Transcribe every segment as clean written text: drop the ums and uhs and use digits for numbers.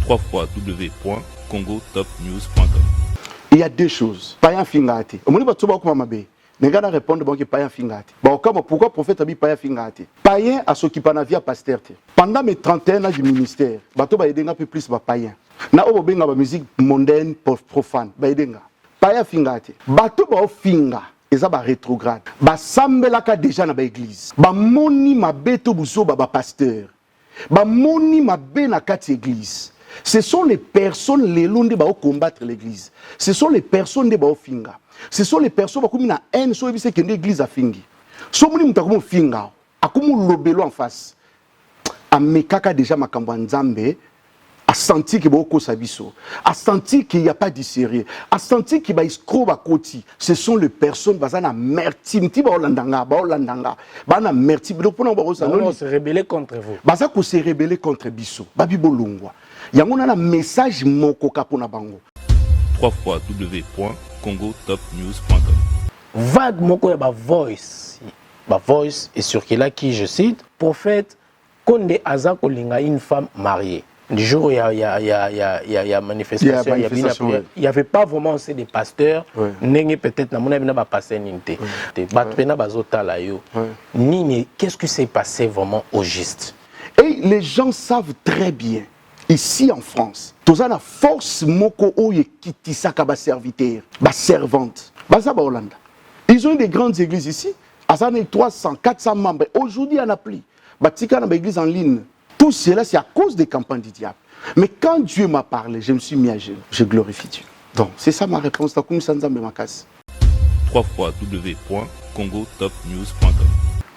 www.congotopnews.com. Il y a deux choses. Payan Fingati. Au moment où tu vas répondre, que Payan Fingati. Pourquoi prophète a dit Payan Fingati? Payan a s'occupé de la vie à pasteur. Pendant mes 31 ans du ministère, bato ba aider un peu plus ba payan. Na obo benga ba musique mondaine profane. Ba aider nga. Payan Fingati. Bato ba finga. Eza ba rétrograde. Ba sambelaka déjà na ba église. Ba moni mabeto buso ba pasteur. Ba moni mabe na kati église. Ce sont les personnes les londes qui combattre l'église. Ce sont les personnes qui vont finga. Ce sont les personnes qui ont haine sur l'église à fingi. Si vous avez finga, vous lobelo en face. Amekaka déjà makambo nzambe a senti que beaucoup sabiso, a senti qu'il n'y a pas de sérieux, a senti qu'il y a escroc à côté. Ce sont les personnes qui ont mertim, qui ont landanga, bana mertim. Donc pour se rebeller contre vous. Baza ko se rebeller contre biso. Babi bolongwa. Yango na message moko kapona bango. www.congotopnews.com. Vague moko ya ba voice. Ba voice est sur qui là qui je cite prophète Konde aza kolinga une femme mariée. Du jour où il y a manifestation, il n'y avait pas vraiment aussi des pasteurs. N'est peut-être na mona bina ba passer ninte. Batpena bazota la yo. Ni qu'est-ce qui s'est passé vraiment au juste? Et les gens savent très bien. Ici en France, tous la force moko oye kitisaka ba serviteur, ba servante, baza ba Hollande. Ils ont des grandes églises ici, à 300, 400 membres. Aujourd'hui, il n'y en a plus. Batika na ba église en ligne. Tout cela, c'est à cause des campagnes du diable. Mais quand Dieu m'a parlé, je me suis mis à genoux. Je glorifie Dieu. Donc, c'est ça ma réponse. www.congotopnews.com.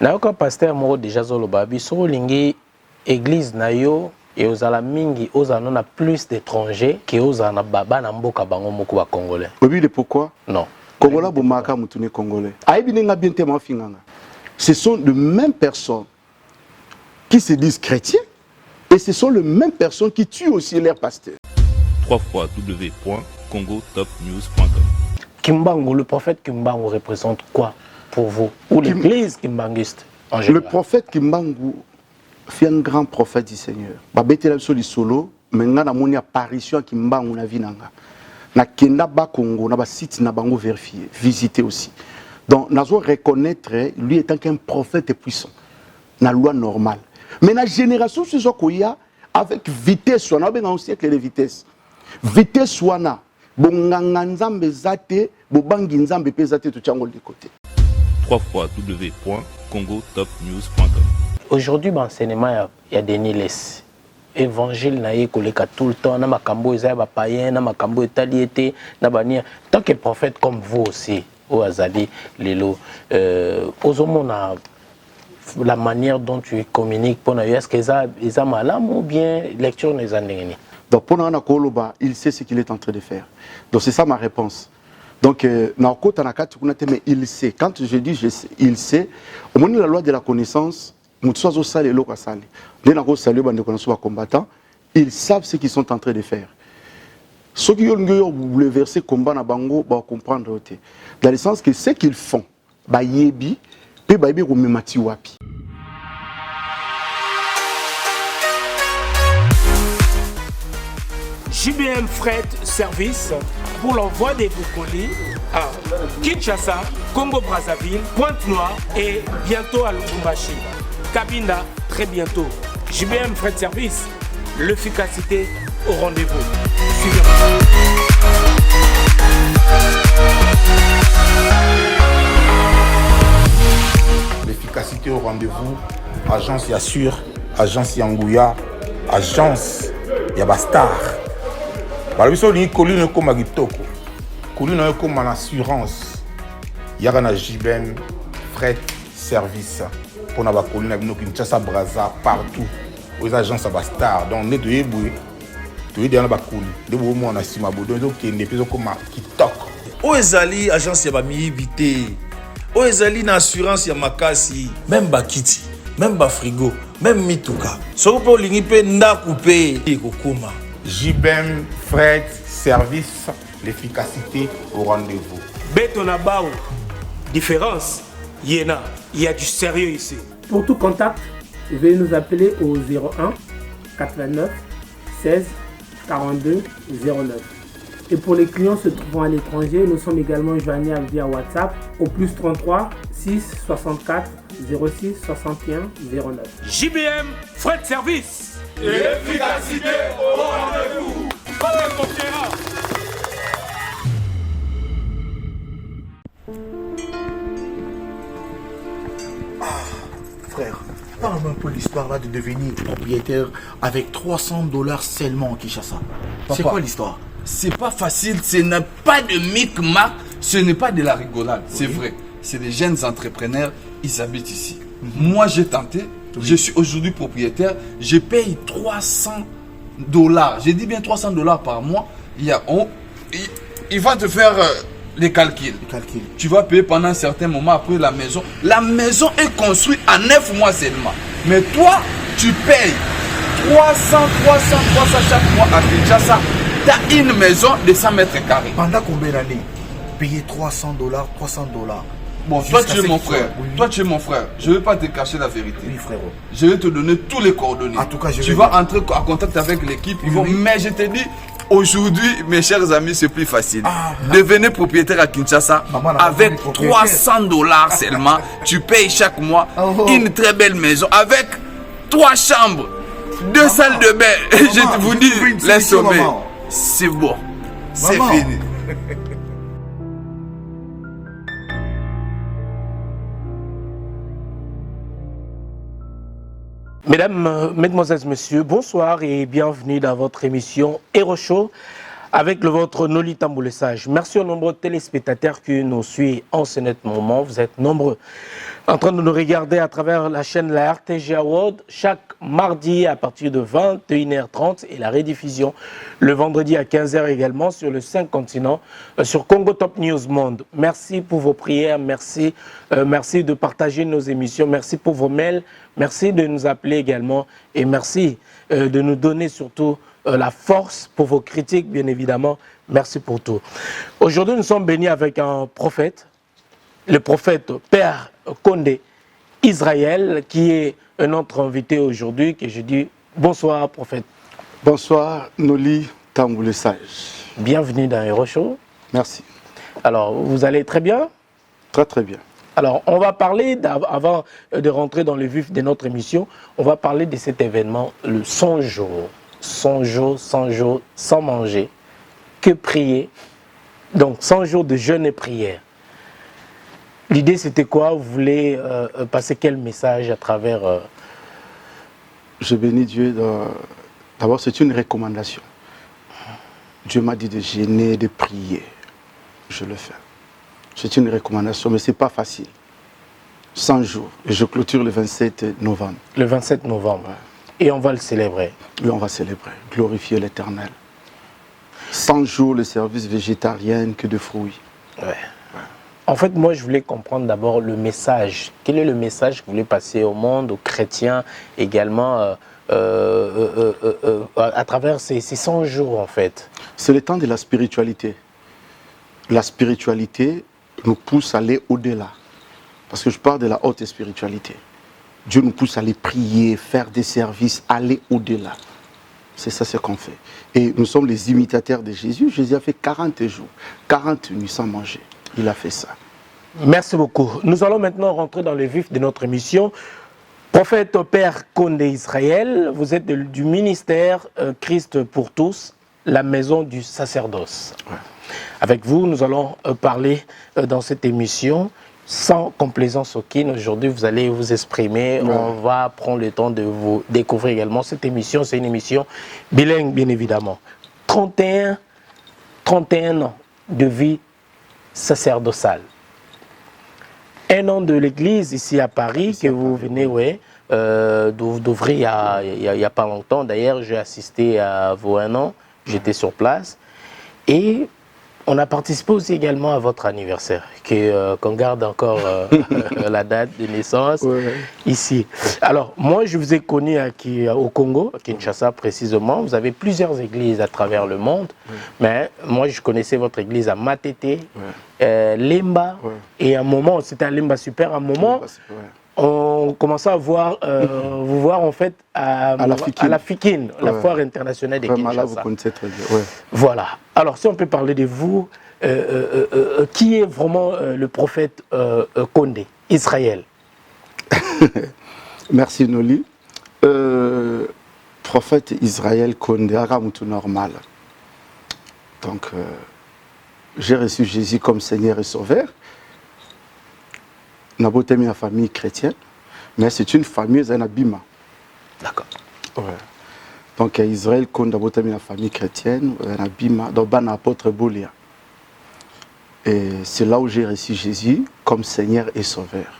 Nayoka pasteur moko déjà zolobabi so lingi église na yo et ozala mingi ozana na plus d'étrangers que ozana baba na mboka bango moko ba congolais. Oui, pourquoi? Non. Congolais bomaka mutune congolais. Aibinenga bien tellement finganga. Ce sont les mêmes personnes qui se disent chrétiens et ce sont les mêmes personnes qui tuent aussi leurs pasteurs. www.congotopnews.com. Kimbangu, le prophète Kimbangu représente quoi pour vous? Ou l'église kimbanguiste en général? Le prophète Kimbangu fait un grand prophète du Seigneur. Babetela soli solo, maintenant na moni apparition Kimbangu na vinanga. Na kenda ba Congo, na ba site na bango vérifier, visiter aussi. Donc nous devons reconnaître lui étant qu'un prophète puissant. Na loi normale. Mais la génération ce soit koya avec vitesse, on a bien un siècle de vitesse. Vitesse soana, bonganga nzambe zate, bobangi nzambe pe zate tout chango de côté. www.congotopnews.com. Aujourd'hui, l'enseignement, il y a des nihilistes. Évangile na yekoleka tout le temps, na makambo eza ba païen, na makambo etaliété, na bania. Tant que prophète comme vous aussi, au Azali, Lelo, osomona la manière dont tu communiques pour nous, est-ce que ça malam ou bien lecture les années? Donc pour Nana Koloba, il sait ce qu'il est en train de faire. Donc c'est ça ma réponse. Donc mais il sait. Quand je dis je sais, il sait. Au moment de la loi de la connaissance, ils savent ce qu'ils sont en train de faire. Ceux qui ont le verset combat na bango va comprendre. Dans le sens que ce qu'ils font, ba yebi, pe ba yebi rumemati wapi. JBM Fret Service pour l'envoi des colis à Kinshasa, Congo-Brazzaville, Pointe-Noire et bientôt à Lubumbashi. Cabinda, très bientôt. JBM Fret Service, l'efficacité au rendez-vous. Suivez-moi. L'efficacité au rendez-vous, agence Yassure, agence Yangouya, agence Yabastar. Balabiso ni colline comme agitoko. Colline comme en assurance. Yagana JBM Fret Service. Pour na ba colline abino Kinshasa Brazza partout. Aux agences Yabastar. Donc ne de yeboué. Tu es dans la colline. De bo mo na sima bodo donc ne peso comme kitoko. O ezali agence ya ba miyibité. O ezali na assurance ya makasi. Même ba kiti, même ba frigo, même mituka. Soko po lingi pe ndaku pe ekokoma. JBM Fret Service, l'efficacité au rendez-vous. Betonabao, différence, Yéna, il y a du sérieux ici. Pour tout contact, veuillez nous appeler au 01 89 16 42 09. Et pour les clients se trouvant à l'étranger, nous sommes également joignables via WhatsApp au plus 33 6 64 06 61 09. JBM, frais de service Et l'efficacité au rendez-vous. Frère, parle-moi un peu l'histoire là de devenir propriétaire avec $300 seulement en Kinshasa. C'est Papa. quoi l'histoire? C'est pas facile, ce n'est pas de micmac, ce n'est pas de la rigolade, c'est vrai. C'est des jeunes entrepreneurs, ils habitent ici. Moi j'ai tenté, je suis aujourd'hui propriétaire, je paye $300. Je dis bien $300 par mois. Il va te faire les calculs. Tu vas payer pendant un certain moment après la maison. La maison est construite en 9 mois seulement. Mais toi, tu payes 300 chaque mois à Kinshasa. Tu as une maison de 100 mètres carrés. Pendant combien d'années? Payer $300. Bon, toi Jusqu'à tu es ce mon qu'il soit- frère. oui. Toi tu es mon frère. Je ne vais pas te cacher la vérité. Oui, frérot. Je vais te donner tous les coordonnées. En tout cas, je tu vais vas bien. entrer en contact avec l'équipe. Oui. Mais je te dis, aujourd'hui, mes chers amis, c'est plus facile. Ah, Devenez propriétaire à Kinshasa Maman, là, avec devenez propriétaire. $300 seulement. Tu payes chaque mois Oh. une très belle maison avec 3 chambres, 2 salles de bain. Je vous je dis, trouve une les solution, sommets. maman. C'est bon. C'est Maman. fini. Mesdames, Mesdemoiselles, Messieurs, bonsoir et bienvenue dans votre émission Hero Show avec le vôtre Noli Tamboulé Sage. Merci aux nombreux téléspectateurs qui nous suivent en ce net moment. Vous êtes nombreux en train de nous regarder à travers la chaîne La RTGA World chaque mardi à partir de 21h30 et la rediffusion le vendredi à 15h également sur le 5 continents sur Congo Top News Monde. Merci pour vos prières, merci de partager nos émissions, merci pour vos mails, merci de nous appeler également et merci de nous donner surtout la force pour vos critiques, bien évidemment. Merci pour tout. Aujourd'hui, nous sommes bénis avec un prophète, le prophète Père Condé Israël, qui est un autre invité aujourd'hui, que je dis bonsoir, prophète. Bonsoir, Noli Tamboulé Sage. Bienvenue dans Hero Show. Merci. Alors, vous allez très bien? Très très bien. Alors, on va parler, avant de rentrer dans le vif de notre émission, on va parler de cet événement, le 100 jours. 100 jours sans manger, que prier. Donc 100 jours de jeûne et prière. L'idée c'était quoi? Vous voulez passer quel message à travers Je bénis Dieu. D'abord, c'est une recommandation. Dieu m'a dit de jeûner, de prier. Je le fais. C'est une recommandation, mais ce n'est pas facile. 100 jours. Et je clôture le 27 novembre. Le 27 novembre. Et on va le célébrer. Oui, on va célébrer, glorifier l'Éternel. 100 jours, le service végétarien que de fruits. Ouais. En fait, moi, je voulais comprendre d'abord le message. Quel est le message que vous voulez passer au monde, aux chrétiens également, à travers ces 100 jours, en fait? C'est le temps de la spiritualité. La spiritualité nous pousse à aller au-delà. Parce que je parle de la haute spiritualité. Dieu nous pousse à aller prier, faire des services, aller au-delà. C'est ça ce qu'on fait. Et nous sommes les imitateurs de Jésus. Jésus a fait 40 jours, 40 nuits sans manger. Il a fait ça. Merci beaucoup. Nous allons maintenant rentrer dans le vif de notre émission. Prophète Père Condé Israël, vous êtes du ministère Christ pour tous, la maison du sacerdoce. Ouais. Avec vous, nous allons parler dans cette émission sans complaisance aucune. Aujourd'hui, vous allez vous exprimer. Ouais. On va prendre le temps de vous découvrir également. Cette émission, c'est une émission bilingue, bien évidemment. 31 ans de vie sacerdotale. 1 an de l'église ici à Paris, que vous venez d'ouvrir il n'y a pas longtemps. D'ailleurs, j'ai assisté à vos 1 an, j'étais sur place. Et on a participé aussi également à votre anniversaire, qu'on garde encore la date de naissance ici. Alors, moi, je vous ai connu au Congo, à Kinshasa précisément. Vous avez plusieurs églises à travers le monde, mais moi, je connaissais votre église à Matete, Lemba, et à un moment, c'était à Lemba Super, à un moment, on commençait à voir, vous voir en fait à la FIKIN, la foire internationale des Kinshasa. Là, vous connaissez très bien. Ouais. Voilà. Alors, si on peut parler de vous, qui est vraiment le prophète Condé, Israël? Merci Noli. Prophète Israël Condé, tout normal. Donc, j'ai reçu Jésus comme Seigneur et Sauveur. N'a pas été ma famille chrétienne, mais c'est une famille Zanabima. D'accord. Ouais. Donc, Israël Condé n'a pas été ma famille chrétienne, Zanabima, donc ban apôtre Bolia. Et c'est là où j'ai reçu Jésus comme Seigneur et Sauveur.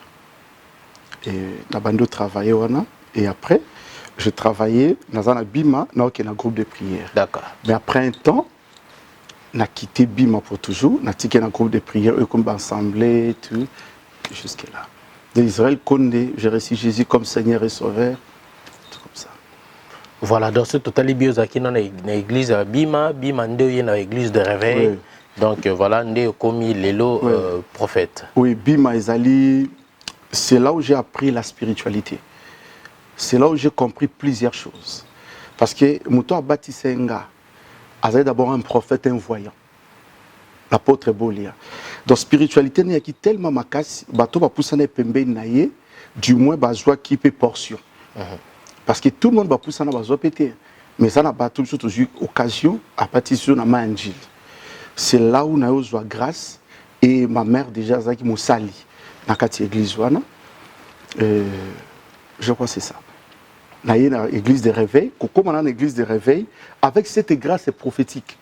Et n'a pas travaillé et après, je travaillais dans un Bima, dans un groupe de prière. D'accord. Mais après un temps, j'ai quitté Bima pour toujours, j'ai quitté un groupe de prière, eux comme assemblée, tout, jusque-là. D'Israël Condé, j'ai reçu Jésus comme Seigneur et Sauveur, tout comme ça. Voilà, donc c'est totalement bien qui dans l'église Bima, Bima est dans l'église de réveil. Oui. Donc voilà, on est comme l'élo prophète. Oui, Bima Ezali, c'est là où j'ai appris la spiritualité. C'est là où j'ai compris plusieurs choses. Parce que Mouto Abati Senga a d'abord un prophète, un voyant. L'apôtre Bolia. Donc, spiritualité, il y a tellement de choses, bateau va pousser naye, du moins, besoin qui peut portion. Parce que tout le monde va pousser na besoin péter. Mais ça n'a pas toujours occasion à partir de ma angile. C'est là où nous avons grâce et ma mère déjà qui m'a sali dans l'église. Je crois que c'est ça. Dans l'église de réveil, comme on a l'église de réveil, avec cette grâce prophétique.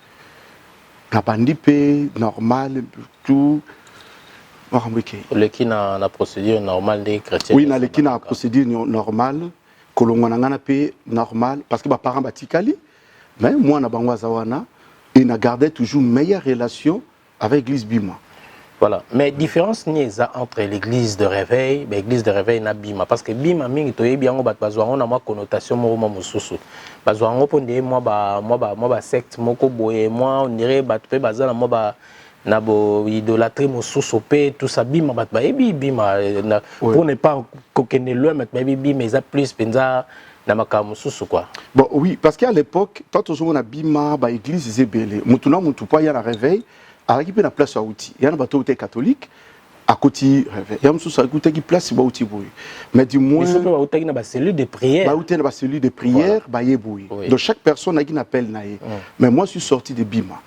La bandipé, normal, tout. Le qui a la procédure normale des chrétiens. Oui, le qui a la procédure normale, que l'on a paix normal, parce que mes parents sont mais moi, je et gardé toujours une meilleure relation avec l'église Bima. Voilà. Mais différence n'est entre l'église de réveil et l'église de réveil et Bima. Parce que Bima, on a une connotation de parce que moi, secte, moi, on dirait que idolâtrie, tout ça, Bima, pour ne pas coquiner l'homme, Bima, ils ont plus quoi. Bon, oui, parce qu'à l'époque, quand on a Bima, l'église, c'est belé. Maintenant, il y a un réveil. Alors, il y a une place à outils. Il y a un bateau catholique à côté réveil. Il y a une place à outils. Mais du moins. Il y a une cellule de prière. Il y a une cellule de prière. Donc, chaque personne a une appel. Mais moi, je suis sorti de Bima.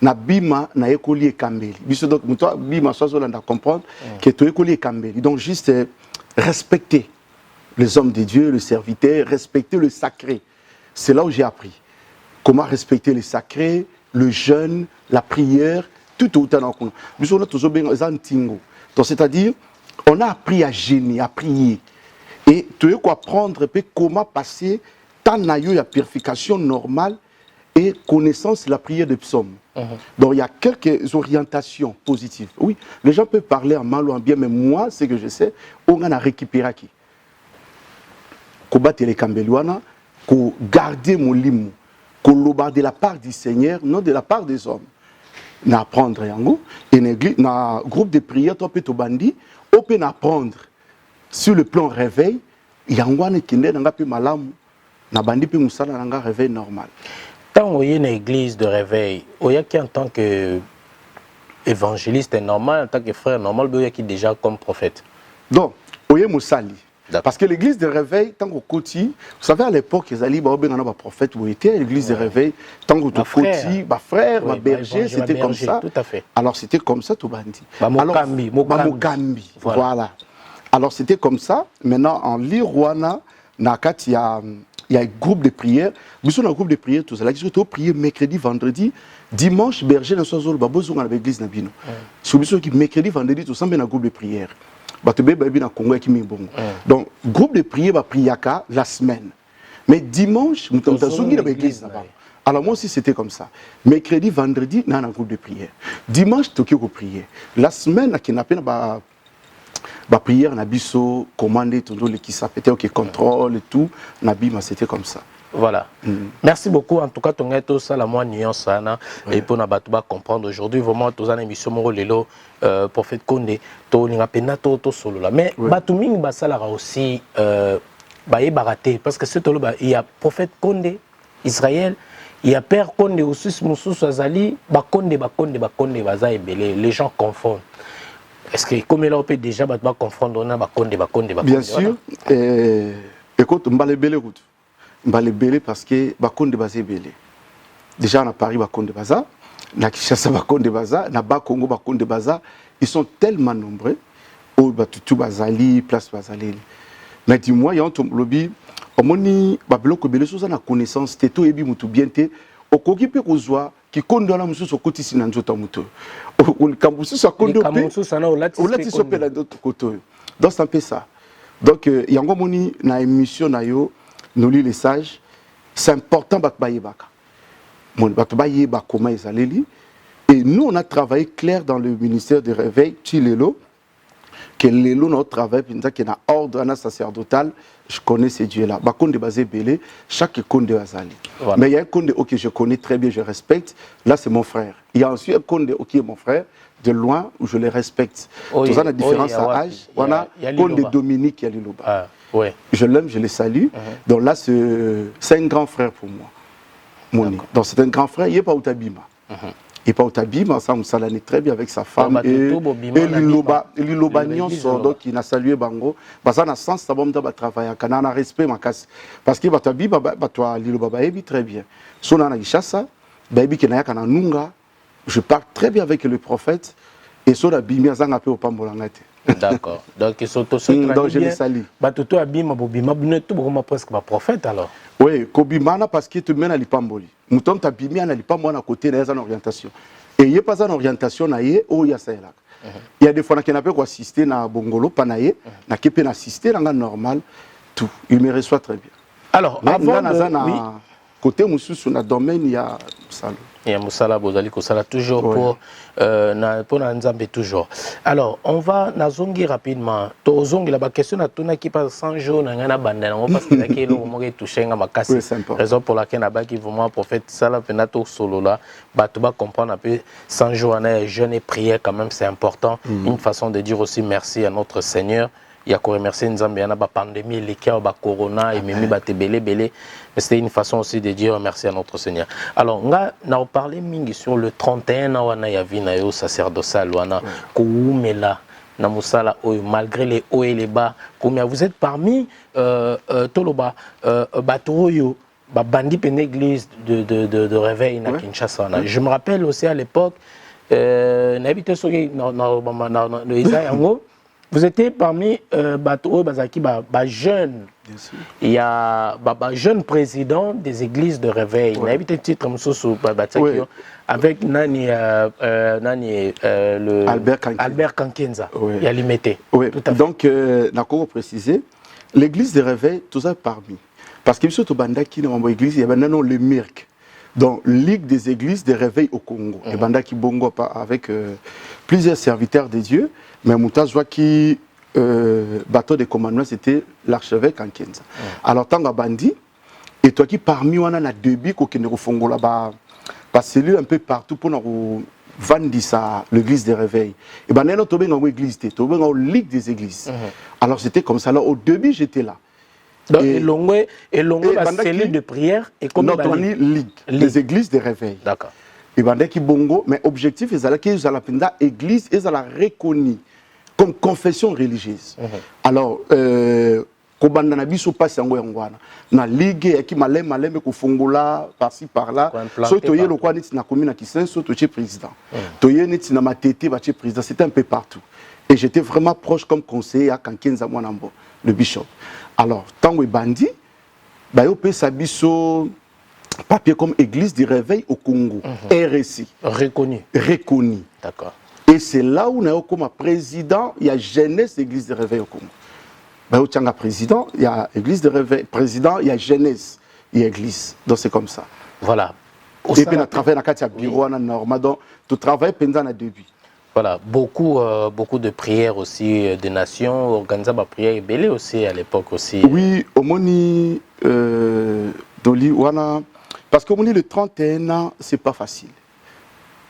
Na Bima, na école et Kambeli. Donc, Bima, ça, on doit comprendre que tu es école et Kambeli. Donc, juste respecter les hommes de Dieu, le serviteur, respecter le sacré. C'est là où j'ai appris. Comment respecter le sacré, le jeûne, la prière. Tout au temps, on a toujours bien antingo. Donc, c'est-à-dire, on a appris à gêner, à prier. Et tu dois apprendre comment passer tant la purification normale et connaissance de la prière des psaumes. Donc, il y a quelques orientations positives. Oui, les gens peuvent parler en mal ou en bien, mais moi, ce que je sais, on a récupéré qui. Combattre les Kambélouana, garder mon limou, de la part du Seigneur, non de la part des hommes. N'apprendre yango et dans groupe de prière toi peut bandi on peut apprendre sur le plan réveil yango ne kinde nga pe malamu na bandi pe musala nga réveil normal. Tant on est une église de réveil, on y a qui en tant que évangéliste normal, en tant que frère normal, on y a qui déjà comme prophète. Donc on y est musali. Parce que l'église de réveil, tant qu'au côté, vous savez à l'époque, les alliés, les prophètes, où étaient l'église de réveil, tant qu'au côté, ma frère, ma berger, c'était comme ça. Tout à fait. Alors c'était comme ça, tout bandi. Mogambi. Voilà. Alors c'était comme ça. Maintenant, en Lirwana, il y a un groupe de prière. Nous sommes un groupe de prière, tout ça. Là, ils ont prié mercredi, vendredi, dimanche, berger, dans ce soir, ils ont l'église Nabino. Si vous avez mercredi, vendredi, tout ça, il y a un groupe de prière. Donc, groupe de prière va prier la semaine. Mais dimanche, nous sommes dans l'église là-bas. Alors moi aussi c'était comme ça. Mercredi, vendredi, nous avons un groupe de prière. Dimanche, nous avons prier. La semaine, nous avons une prière, nous avons commandé tout le qui s'appelle, contrôle et tout. C'était comme ça. Voilà. Merci beaucoup. En tout cas, tu as tout ça, la moins nuance, et pour nous comprendre aujourd'hui, vraiment, tu as une émission, Lelo, Prophète Condé, tu as pena tout solo là. Mais, Batuming, Basalara aussi, baraté, parce que c'est il y a Prophète Condé, Israël, il y a Père Condé aussi, Moussous Azali, Bakonde, Baza et Belé. Les gens confondent. Est-ce que, comme là, on peut déjà confondre, on a Bakonde. Bien sûr. Écoute, on va les belé route. Mbale belé parce que Bakonde Bazé belé. Déjà à Paris Bakonde Baza, na Kinshasa Bakonde Baza, na Bakongo Bakonde Baza, ils sont tellement nombreux au Batutu Bazali, place Bazali. Mais dis-moi, il y a un lobby, au moni Babeloko belé sous na connaissance, teto ebi mutu bienté, au koki pe kozwa qui condona musu so koti sinanjota mutu. Au kambusu so kondo pe. Au lati so pe la d'autre côté. Donc c'est un peu ça. Donc il y a un moni na émission na yo nous les sages, c'est important et nous on a travaillé clair dans le ministère du réveil Chilelo que l'élo notre travail qui a ordre sacerdotal, je connais ces dieux là bakonde basé belé chaque konde azali. Mais il y a un konde que je connais très bien, je respecte, là c'est mon frère. Il y a ensuite un konde qui est mon frère de loin où je les respecte. Tout ça la différence à âge, on a konde Dominique Yaliloba. Ouais. Je l'aime, je le salue. Donc là, c'est un grand frère pour moi. Moni. Donc c'est un grand frère, il n'est pas au Tabima. Il n'est pas au Tabima, ça on s'en très bien avec sa femme. Et Liloba Nyonso, donc il a salué Bango. Ça a sens, ça va travailler, ça a respect, parce que Tabima, Liloba est très bien. Si on a Ishasa, je parle très bien avec le prophète. Et sur la Bimia, ça a peu au Pambolangate. D'accord. Donc, ils sont tous donc je les salue. Batuto Abima, Bobima, Bnetou, presque pas prophète alors. Oui, Kobimana parce que tu mènes à l'Ipamboli. Mouton Tabimi, à l'Ipamboli à côté, il y a une orientation. Et il n'y a pas une orientation, il y a ça. Il y a des fois qui n'ont pas assisté à Bongolo, Panaye, n'a pas assisté à normal, tout. Il me reçoit très bien. Alors, avant de... Côté Moussou, sur le domaine, il y a Salo. Il y a Moussala Bozali Kosala toujours pour Nzambe toujours. Alors, on va nazongi rapidement. Tozongi la question na tuna qui passe 100 jours na ngana banda ngo parce que la kelo mo toucher nga makasi. Raison pour laquelle na ba qui vraiment prophète sala penato solo là, ba to ba comprendre un peu 100 jours na jeûne et prière quand même c'est important. Une façon de dire aussi merci à notre Seigneur. Il y a qu'à remercier Nzambe na ba pandémie les cas ba corona et mimi ba te belé. Mais c'était une façon aussi de dire merci à notre Seigneur. Alors, on a parlé mingi sur le 31 ans, il y avait un sacerdotal, malgré les hauts et les bas. Vous êtes parmi Toloba, Batoyo, Bandi Pen église de réveil à Kinshasa. Je me rappelle aussi à l'époque, vous étiez parmi Batoyo, Bazaki, jeunes. Il y a un jeune président des églises de réveil. Il y a un titre avec Nani, Albert Kankenza. Il y a limité. Donc, je préciser, l'église de réveil, tout ça parmi. Parce que sur Banda qui dans l'église, il y a maintenant le MIRC. Donc, Ligue des églises de réveil au Congo. Et Banda qui bongo avec plusieurs serviteurs de Dieu. Mais Moutazwa qui. Bateau de commandement, c'était l'archevêque en Kenza. Alors, tant que Bandi, et toi qui parmi nous, on a deux qui nous font là-bas, parce que un peu partout pour nous vendre l'église des réveils. Et ben, nous sommes dans l'église, nous sommes dans la ligue des églises. Alors, c'était comme ça. Là, au début, j'étais là. Donc, et la cellule de prière est comme notre ligue des églises des réveils. D'accord. Et ben, qui bongo, mais objectif, c'est qu'ils ont la église, ils ont la reconnue comme confession religieuse. Alors, kobanda na biso passe yango yangwana na ligue qui malem ko fongola par-ci par-là so toye lo kwa niti na commune na Kisenso to chez président toye niti na matete ba chez président, c'était un peu partout et j'étais vraiment proche comme conseiller à Kankenza Mwanambo le bishop. Alors tango bandi ba yo pe sa biso papier comme église du réveil au Congo, RSI reconnu. D'accord. Et c'est là où nous comme président, il y a jeunesse église de réveil au Congo. Ben, il y a président, il y a église de réveil, président, il y a jeunesse, il y a église. Donc c'est comme ça. Voilà. Et puis on travaille dans le bureau, donc tu travailles pendant le début. Voilà, beaucoup de prières aussi des nations, organisées par prière et belé aussi à l'époque aussi. Oui, au moni Doli, wana, parce que on dit le 31 ans, c'est pas facile.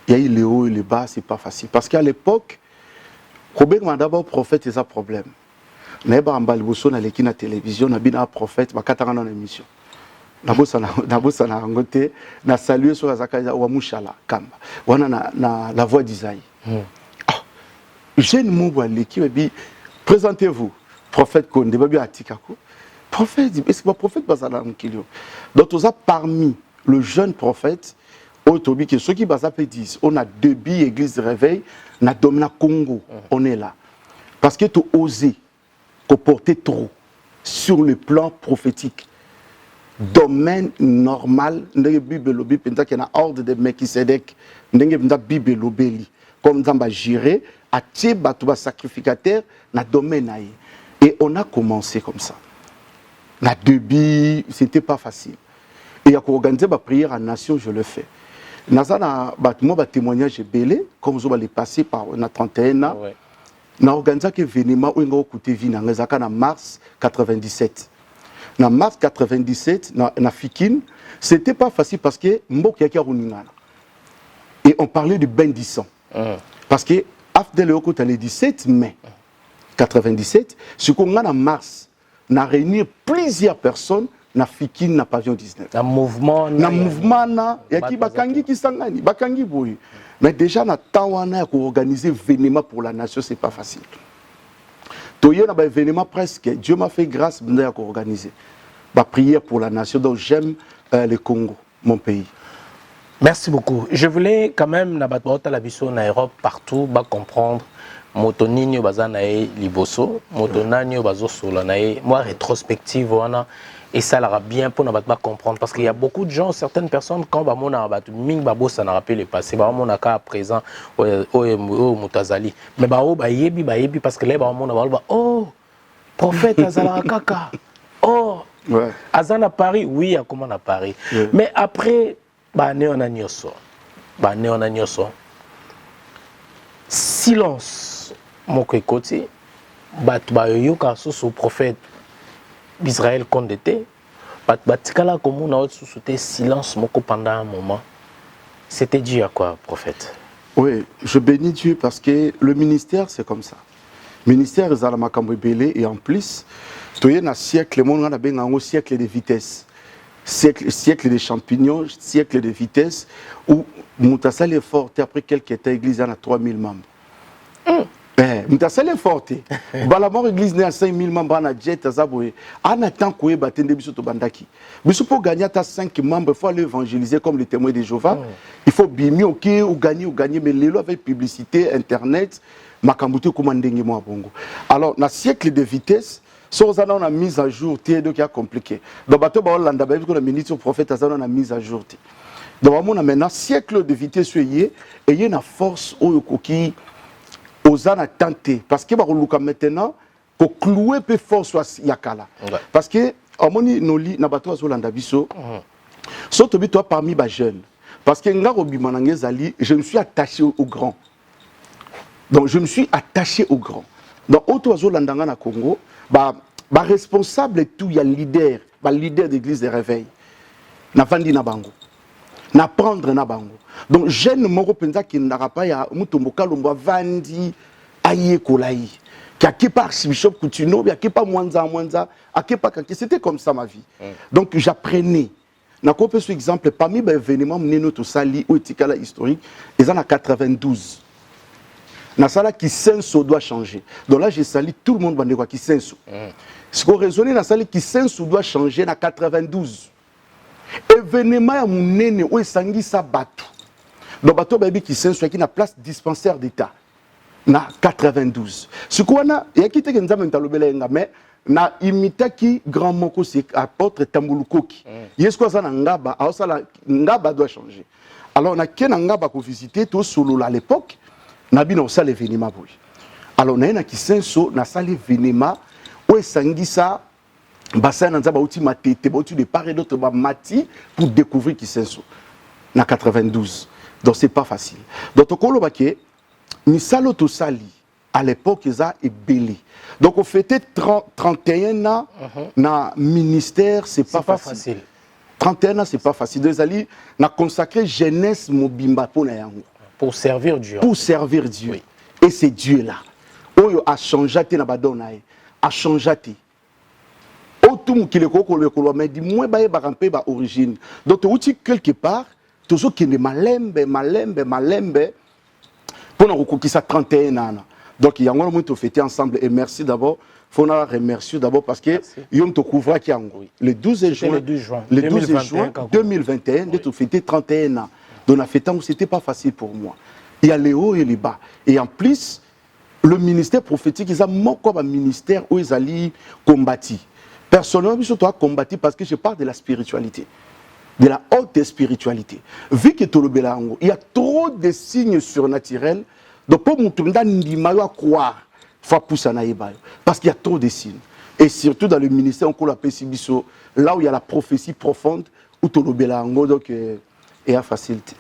Il y a eu les hauts et les bas, c'est pas facile. Parce qu'à l'époque, Robert m'a d'abord prophète et ça problème. N'ayez ambaliboso na leki na télévision, na bina prophète, ba katanga na émission. Na bossa na ngote, na saluer sur Azakaïza wa mushala kamba. Wana na la voix d'Isaïe. Jeune mouba leki bi présentez-vous, prophète Konde, babi atikako. Prophète, est-ce que le prophète bazala mkilio. Donc on a parmi le jeune prophète Otobi que ceux qui bazapé disent, on a deux billes église de réveil, na domina Congo, on est là. Parce que tu osé comporter trop sur le plan prophétique. Domaine normal, ndenge Bible lobi penta qu'il y a ordre de Melchisedec, ndenge penta Bible lobeli, comme dans ba gérer à tieba tu sacrificateur na domaine naïe. Et on a commencé comme ça. Na débit, c'était pas facile. Et il y a organisé ma prière en nation, je le fais. Nazana moi témoignage belé comme vous allez passer par na 31 ans. Na organisé que événement où ngo côté vie na ngezaka na mars 97. Na mars 97 na Fikine, c'était pas facile parce que mbok yaki runingana. Et on parlait du bendissant. Parce que after le côté le 17 mai 97, ce qu'on a en mars, n'a réuni plusieurs personnes na Fikine na pavillon 19. Un mouvement na yaki bakangi kisangani, bakangi boy. Mais déjà na tawana ko organiser événement pour la nation, c'est pas facile. Toyo na ba événement presque, Dieu m'a fait grâce de ko organiser. Ba prière pour la nation, donc j'aime le Congo, mon pays. Merci beaucoup. Je voulais quand même na batota la biso na Europe partout ba comprendre motonini bazanae liboso, motonani bazo solanae, moi rétrospective wana. Et ça leur a bien pour nous comprendre. Parce qu'il y a beaucoup de gens, certaines personnes, quand on a ming babo, ça n'a rappelé le passé. On a qu'à présent, au Moutazali. Mais yebi, parce que là, on a oh, prophète Azala Kaka. Oh, Azana Paris, oui, il y a comment à Paris. Mais après, on a nyoso. Silence, mon côté, yoka sous prophète. Israël condamné, batikala comme on a sous silence pendant un moment. C'était dû à quoi, prophète? Oui, je bénis Dieu parce que le ministère c'est comme ça. Le ministère est à la makambo belé et en plus, tu es un siècle, le monde a un siècle de vitesse, siècle de champignons, siècle de vitesse où Moutassal est fort et après quelques temps l'église a 3000 membres. Moutassal est fort. Balamor église n'a 5000 membres na jet azaboué. En attendant qu'on ait battu des bisous to bandaki. Bisous pour gagner ta 5 membres, il faut aller évangéliser comme les témoins de Jéhovah. Il faut bimi ok ou gagner mais les lois avec publicité internet makambuté commandenge moi bongo. Alors dans siècle de vitesse, sans ça on a mise à jour té donc qui a compliqué. Donc bateau ba Hollande ba ko na ministre prophète azana on a mise à jour. Donc on a maintenant siècle de vitesse et il y a une force au qui Ozana tenté parce que baruka maintenant pour clouer peu fort soit yakala parce que amoni noli na bato azolanda biso surtout toi parmi les jeunes parce que ngarobi manangezali je me suis attaché au grand donc je me suis attaché au grand donc auto azolanda na Congo ba responsable et tout il y a leader d'église de réveil na vandi na bango na prendre na bango. Donc jeune moko penza qui n'aura pas ya mutomboka lomba vandi aye kolai qui a pas archbishop Coutinho, qui a pas Mwanza a pas c'était comme ça ma vie. Donc j'apprenais. Na ko peut exemple parmi les événements menés tout sali ou etikala historique ils en a 92. Na sala qui senso doit changer. Donc là j'ai sali tout le monde bande quoi qui senso. Ce qu'on raisonner na sali qui senso doit changer na 92. Événement ya munene o esangisa batu. Donc bato baby qui senso qui na place dispensaire d'état na 92. Ce qu'on a et qui te kenza mentalobela mais na imita ki grand moko c'est apôtre Tambulukoki. Yesko ça na ngaba a ça ngaba doit changer. Alors na ken ngaba ko visiter to solo à l'époque na bino ça l'événement boy. Alors na ki senso na ça l'événement o esangisa bassin nza ba outi matete ba outi de part et d'autre ba mati pour découvrir qui senso na 92. Donc c'est pas facile. Donc on va que ni salo to sali à l'époque ça est belé. Donc on fêtait 31 ans na ministère, c'est pas facile. 31 ans, c'est pas facile. Deux ali, na consacré jeunesse mobimba pour servir Dieu. Pour servir Dieu. Oui. Et c'est Dieu là. Oyo a changé na badonae, a changé. Tout le monde mais dit moi ba rampé ba origine. Donc tu quelque part, toujours qui est malembe pour nous reconquérir ça 31 ans. Donc il y a un moment où fêter ensemble et merci d'abord. Faut nous remercier d'abord parce que yom to couvra qui en le 12 juin 2021 de tout fêter 31 ans. Donc on a fêté c'était pas facile pour moi. Il y a les hauts et les bas et en plus le ministère prophétique ils ont mon comme un ministère où ils allaient combattre. Personnellement, je dois combattre parce que je parle de la spiritualité, de la haute spiritualité. Vu que il y a trop de signes surnaturels, donc pour mon tour, à croire, faut pousser parce qu'il y a trop de signes. Et surtout dans le ministère, on l'appelle Sibiso, là où il y a la prophétie profonde, où donc il y a facilité.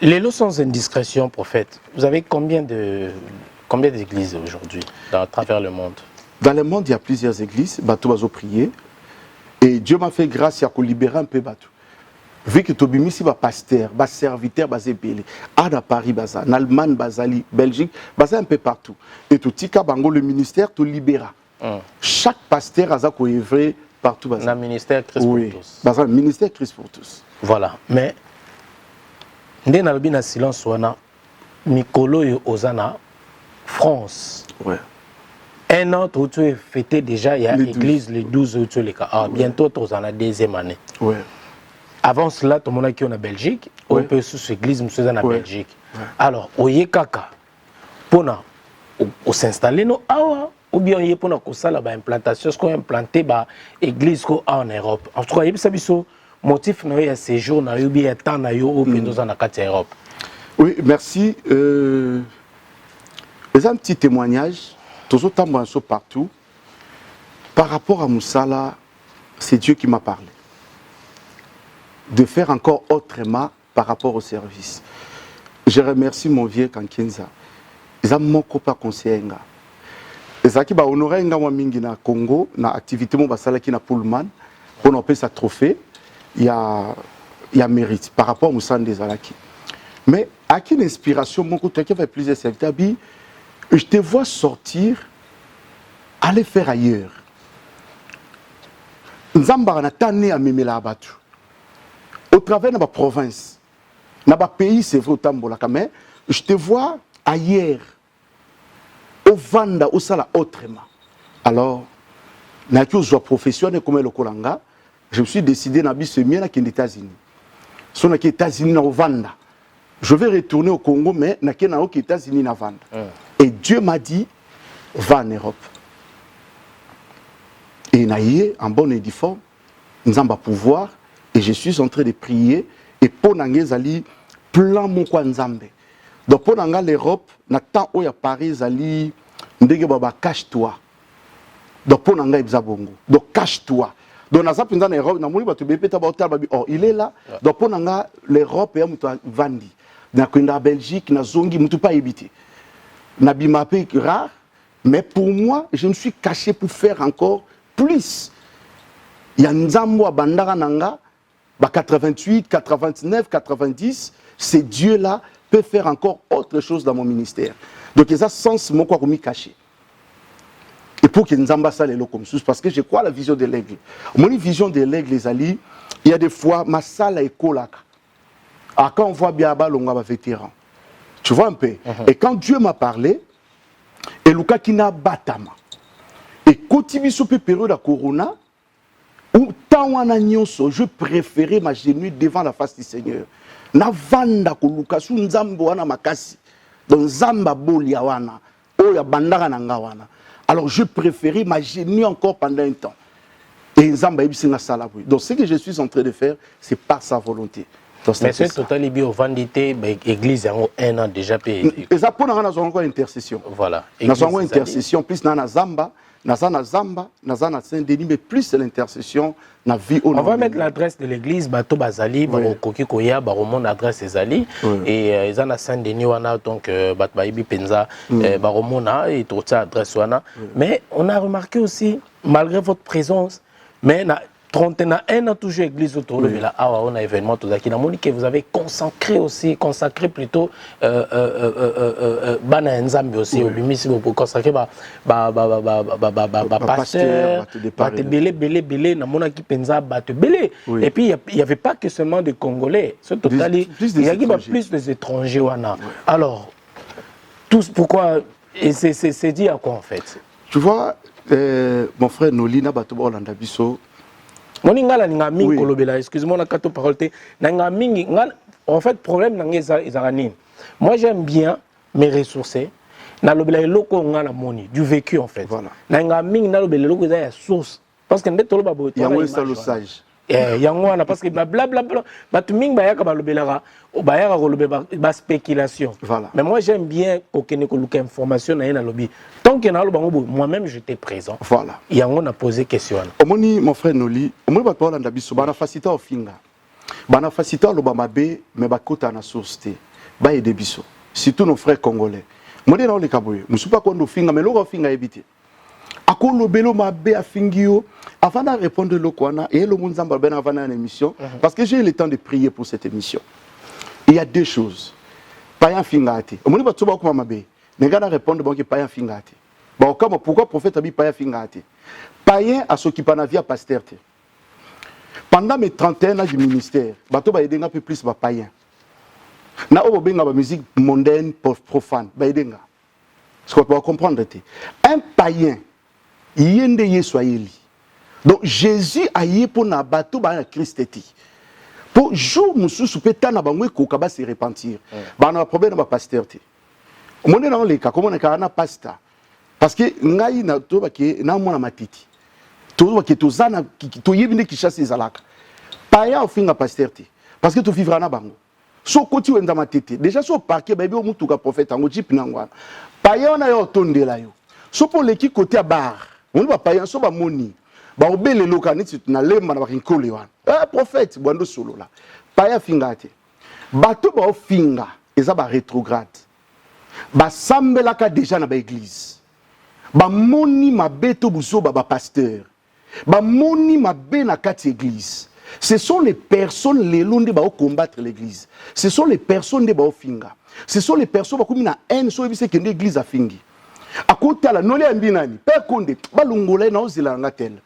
Les lots sans indiscrétion, prophète, vous avez combien d'églises aujourd'hui à travers le monde? Dans le monde, il y a plusieurs églises, Batou va prier. Et Dieu m'a fait grâce à libérer un peu Batou. Vu que Tobimi, c'est un pasteur, un serviteur, un zébélé. À Paris, en Allemagne, en Belgique, un peu partout. Et tout le ministère te libéra. Chaque pasteur a œuvré partout. Le ministère Christ pour tous. Le ministère Christ pour tous. Voilà. Mais, nous avons un silence, Mikolo et Ozana, France. Ouais. Un an, tu as fêté déjà, il y a l'église le 12 août. Bientôt, tu as la deuxième année. Ouais. Avant cela, tout le monde qui est en Belgique, on peut sous l'église, nous sommes en Belgique. Alors, au Yekaka, pour s'installer, ou bien il y a pour une implantation, ce qu'on a implanté l'église en Europe. En tout cas, il y a un motif de séjour, il y a un temps en Europe. Oui, merci. C'est un petit témoignage. Toujours partout. Par rapport à Moussala, c'est Dieu qui m'a parlé. De faire encore autrement par rapport au service. Je remercie mon vieux Kankenza. Ils ont mon copain conseiller. Ils ont honoré un Congo, na activité mon basala qui na Pullman, pour nous payer sa trophée. Il y a mérite par rapport à Moussala des Alaki. Mais à quelle inspiration mon côté qui fait plusieurs secteurs. Je te vois sortir, aller faire ailleurs. Nzamba na tane à Memela Abatu. Au travers de ma province, dans ma pays, c'est vrai, mais je te vois ailleurs, au Vanda, au Sala autrement. Alors, na qui je professionnel comme le Kolanga, je me suis décidé na bisemie na aux États-Unis. Si on a aux États-Unis au Vanda, je vais retourner au Congo, mais na qui aux États-Unis na Vanda. Et Dieu m'a dit, va en Europe. Et naïe, en bonne et due forme, nous avons pouvoir, et je suis en train de prier, et pour nous ali plan mon quoi nzambe. Donc pour nous l'Europe, na temps où il y a Paris ali, ndege baba cache-toi. Donc pour nous ibzabongo. Donc cache-toi. Donc nous avons en Europe, na moni batu bepeta ba hotel babi, oh il est là. Donc pour nous l'Europe et mutu vandi. Na kwenda Belgique, na zongi mutu pas éviter. Nabimapé rare, mais pour moi, je me suis caché pour faire encore plus. Il y a Nzambo à Bandara Nanga, 88, 89, 90, ces dieux-là peuvent faire encore autre chose dans mon ministère. Donc, il y a sens mon quoi remis caché. Et pour que Nzamba ça les comme ça, parce que je crois à la vision de l'aigle. Mon vision de l'aigle, les alliés, il y a des fois, ma salle est colaka. Ah, quand on voit bien Longa, vétéran. Tu vois un peu. Et quand Dieu m'a parlé, et Luka Kina Batama, et Kotibi Sope période de Corona, où tant je préférais m'agenouiller devant la face du Seigneur. Na vanda ko Luka su nzambo wana makasi, donc zamba bolia wana, oya bandara nanga wana. Alors je préférais m'agenouiller encore pendant un temps. Et nzamba ebisinga salaboui. Donc ce que je suis en train de faire, c'est par sa volonté. Mais c'est total bien au vendité, l'église a un an déjà payé. Et ça pour nous avons encore intercession. Voilà. Nous avons encore intercession plus dans la Zamba, dans la Saint-Denis, mais plus l'intercession dans la vie. On va mettre l'adresse de l'église, Bato Bazali, Barokoki Koya, Baromon adresse Ezali, et ils ont à Saint-Denis wana donc Batbaïbi Penza, Baromona et toute ça adresse wana. Mais on a remarqué aussi, malgré votre présence, mais 31 ans toujours église autour de là. Ah, on a événement tout ça qui n'a que vous avez consacré plutôt Bana Nzambe aussi au Bimisi pour consacrer pasteur belé na mona ki penza belé. Et puis il y avait pas que seulement des Congolais, il y a plus des étrangers wana. Alors tous pourquoi et c'est dit à quoi en fait? Tu vois mon frère Nolina bato ba Olanda biso Moningala ninga mingi kolobela, excuse-moi la kato parole te. Ninga mingi en fait problème nanga ezarani. Moi j'aime bien me ressourcer. Na lobela eloko nga na moni du vécu en fait. Voilà. Ninga mingi na lobela eloko za ya source parce que ndé tolo babo. Yango ça le sage. Yango wana parce que blablabla batu mingi bayaka balobelaka bayaka kolobela ba spéculation. Voilà. Mais moi j'aime bien kokene ko luka information na lobby. Tant que na lobango moi-même j'étais présent. Voilà. Yango na posé question. Omoni mon frère Noli, omoni bato Olanda biso bana facilité ofinga. Bana facilité loba mabe mais bakota na source te. Ba aider biso. Surtout nos frères congolais. Modi na ole kaboye, musupa kondo finga mais loko finga ebité. Akolo belo mabe afingio avant de répondre le kwana et le monde zamba ben avant une émission parce que j'ai eu le temps de prier pour cette émission. Il y a deux choses. Payan fingati. Omoni bato ba ko mabe. Nengana répondre bon que payan fingati. Ba okama pourquoi prophète abi payan fingati. Payen a s'occuper na via pasteur te. Pendant mes 31 ans du ministère, bato ba aider un peu plus ba payen. Na obo benga ba musique mondaine profane, ba aidenga. Ce qu'on peut comprendre te. Un païen yende yeswayeli. Donc Jésus a yé pour na bato ba Christ eti. Pour jour mususu peta na bangwe ko ka ba se repentir. Ba na problème ba pasteur te. Monde na le ka comment na na pasteur. Parce que ngai na to ba ke na mona matiti. To ba ke to zana to yebinde ki chasse ezalaka. Païen ofinga pasteur te. Parce que tu vivras na bango. So koti wenda matete. Déjà so parquet ba bi o mutu ka prophète ngo jip na ngwana. Païen na yo tondela yo. So pour l'équipe côté à bar. On va païen so ba moni. Ba obele lokaniti na lemba na ba kinkole wana. Prophète bwando solo la. Païen fingate. Bato ba ofinga eza ba rétrograde. Ba sambelaka déjà na ba église. Ba moni mabeto buso ba pasteur. Ba moni mabe na kati église. Ce sont les personnes les londes ba combattre l'église. Ce sont les personnes de ba ofinga. Ce sont les personnes ba komina haine so ebise kende église a fingi. Akota la nole ambinani père konde ba longola na ozela ngatel.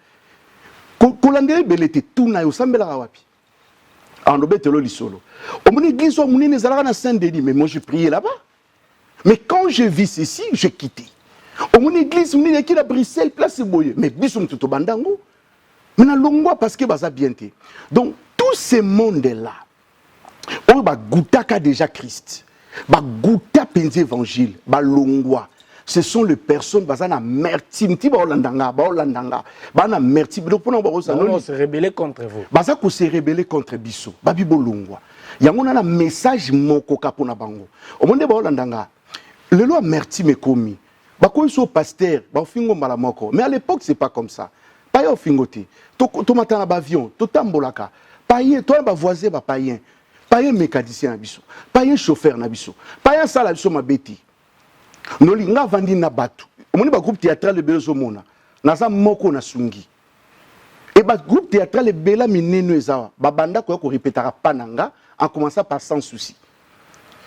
Kolandere belete tuna yo sambela wapi. Ando betelo lisolo. Au mon église au munene zalaka na Saint-Denis mais moi je priais là-bas. Mais quand je vis ceci, j'ai quitté. Au mon église munene qui à Bruxelles place boye mais bisum tuto bandango. Mais na longwa parce que baza bienté. Donc tous ces mondes là on ba goutaka déjà Christ. Ba gouta penze évangile, ba longwa. Ce sont les personnes baza na mertime ti ba olandanga, ba na mertime. Donc pour nous se rebeller contre vous. Baza ko se rebeller contre biso. Ba bibo longwa. Yango na message moko kapona bango. Au monde ba olandanga. Le loi mertime commis. Ba ko so pasteur, ba fingo mbala moko. Mais à l'époque c'est pas comme ça. Païen fingoté. To matana ba avion, to tambolaka. Païen, toi ba voisin ba païen. Païen mécanicien na biso. Païen chauffeur na biso. Païen sala biso mabeti. Nolinga vandi na batu. Omoni ba groupe théâtral bezo mona. Naza moko na sungi. Et ba groupe théâtral bela mineno ezawa. Ba banda ko répétera pananga en commençant par sans souci.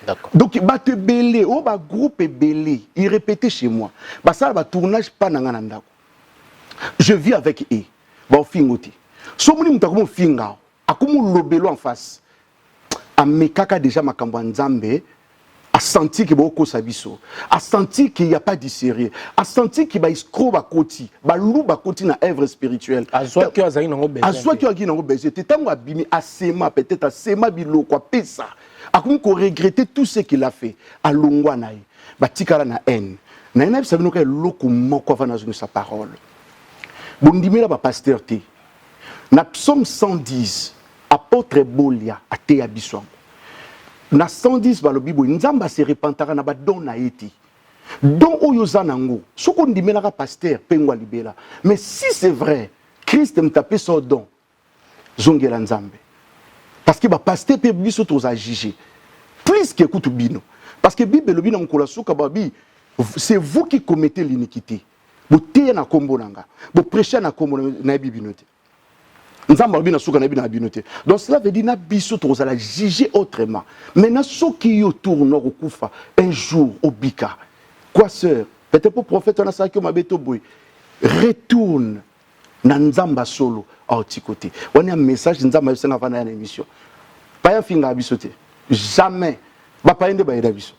D'accord. Donc ba te belé, oh ba groupe belé, il répétait chez moi. Ba ça ba tournage pananga na ndako. Je vis avec eux. Ba fingoté. So moni mutakomo finga. Akumu lobelo en face. Amekaka déjà makambo nzambe. A senti que beaucoup sabiso. A senti qu'il n'y a pas de sérieux. A senti qu'il y a escroc ba koti. Ba lou ba koti na œuvre spirituelle. A soit que azaï nango besoin. A soit que azaï nango besoin. Tango abimi a sema peut-être a sema bilo quoi pesa. Akumu ko regretter tout ce qu'il a fait. A longwa naï. Ba tikala na haine. Na ina bisa binoka loko moko avant na sa parole. Bondimela ba pasteur te. Na psaume 110, apôtre Bolia a te abiswango. Na 110 ba lobibo nzamba se repentara na ba don na eti. Don oyo zanango. Soko ndimela ka pasteur pengwa libela. Mais si c'est vrai, Christ me tape son don. Zongela nzambe. Parce que ba pasteur pe biso toza juger. Plus que écoute bino. Parce que Bible lobina mkola suka babi, c'est vous qui commettez l'iniquité. Vous téye na kombo nanga. Vous prêchez na kombo na bibinote. nzamba bina suka na bina binoté. Donc cela veut dire na biso to la juger autrement. Maintenant ceux qui autour au kufa un jour au bika. Quoi sœur? Peut-être pour prophète on a ça que mabeto boy. Retourne na nzamba solo à autre côté. On a un message nzamba senga vana na émission. Pas un finga bisoté. Jamais. Ba pa ende ba ida biso.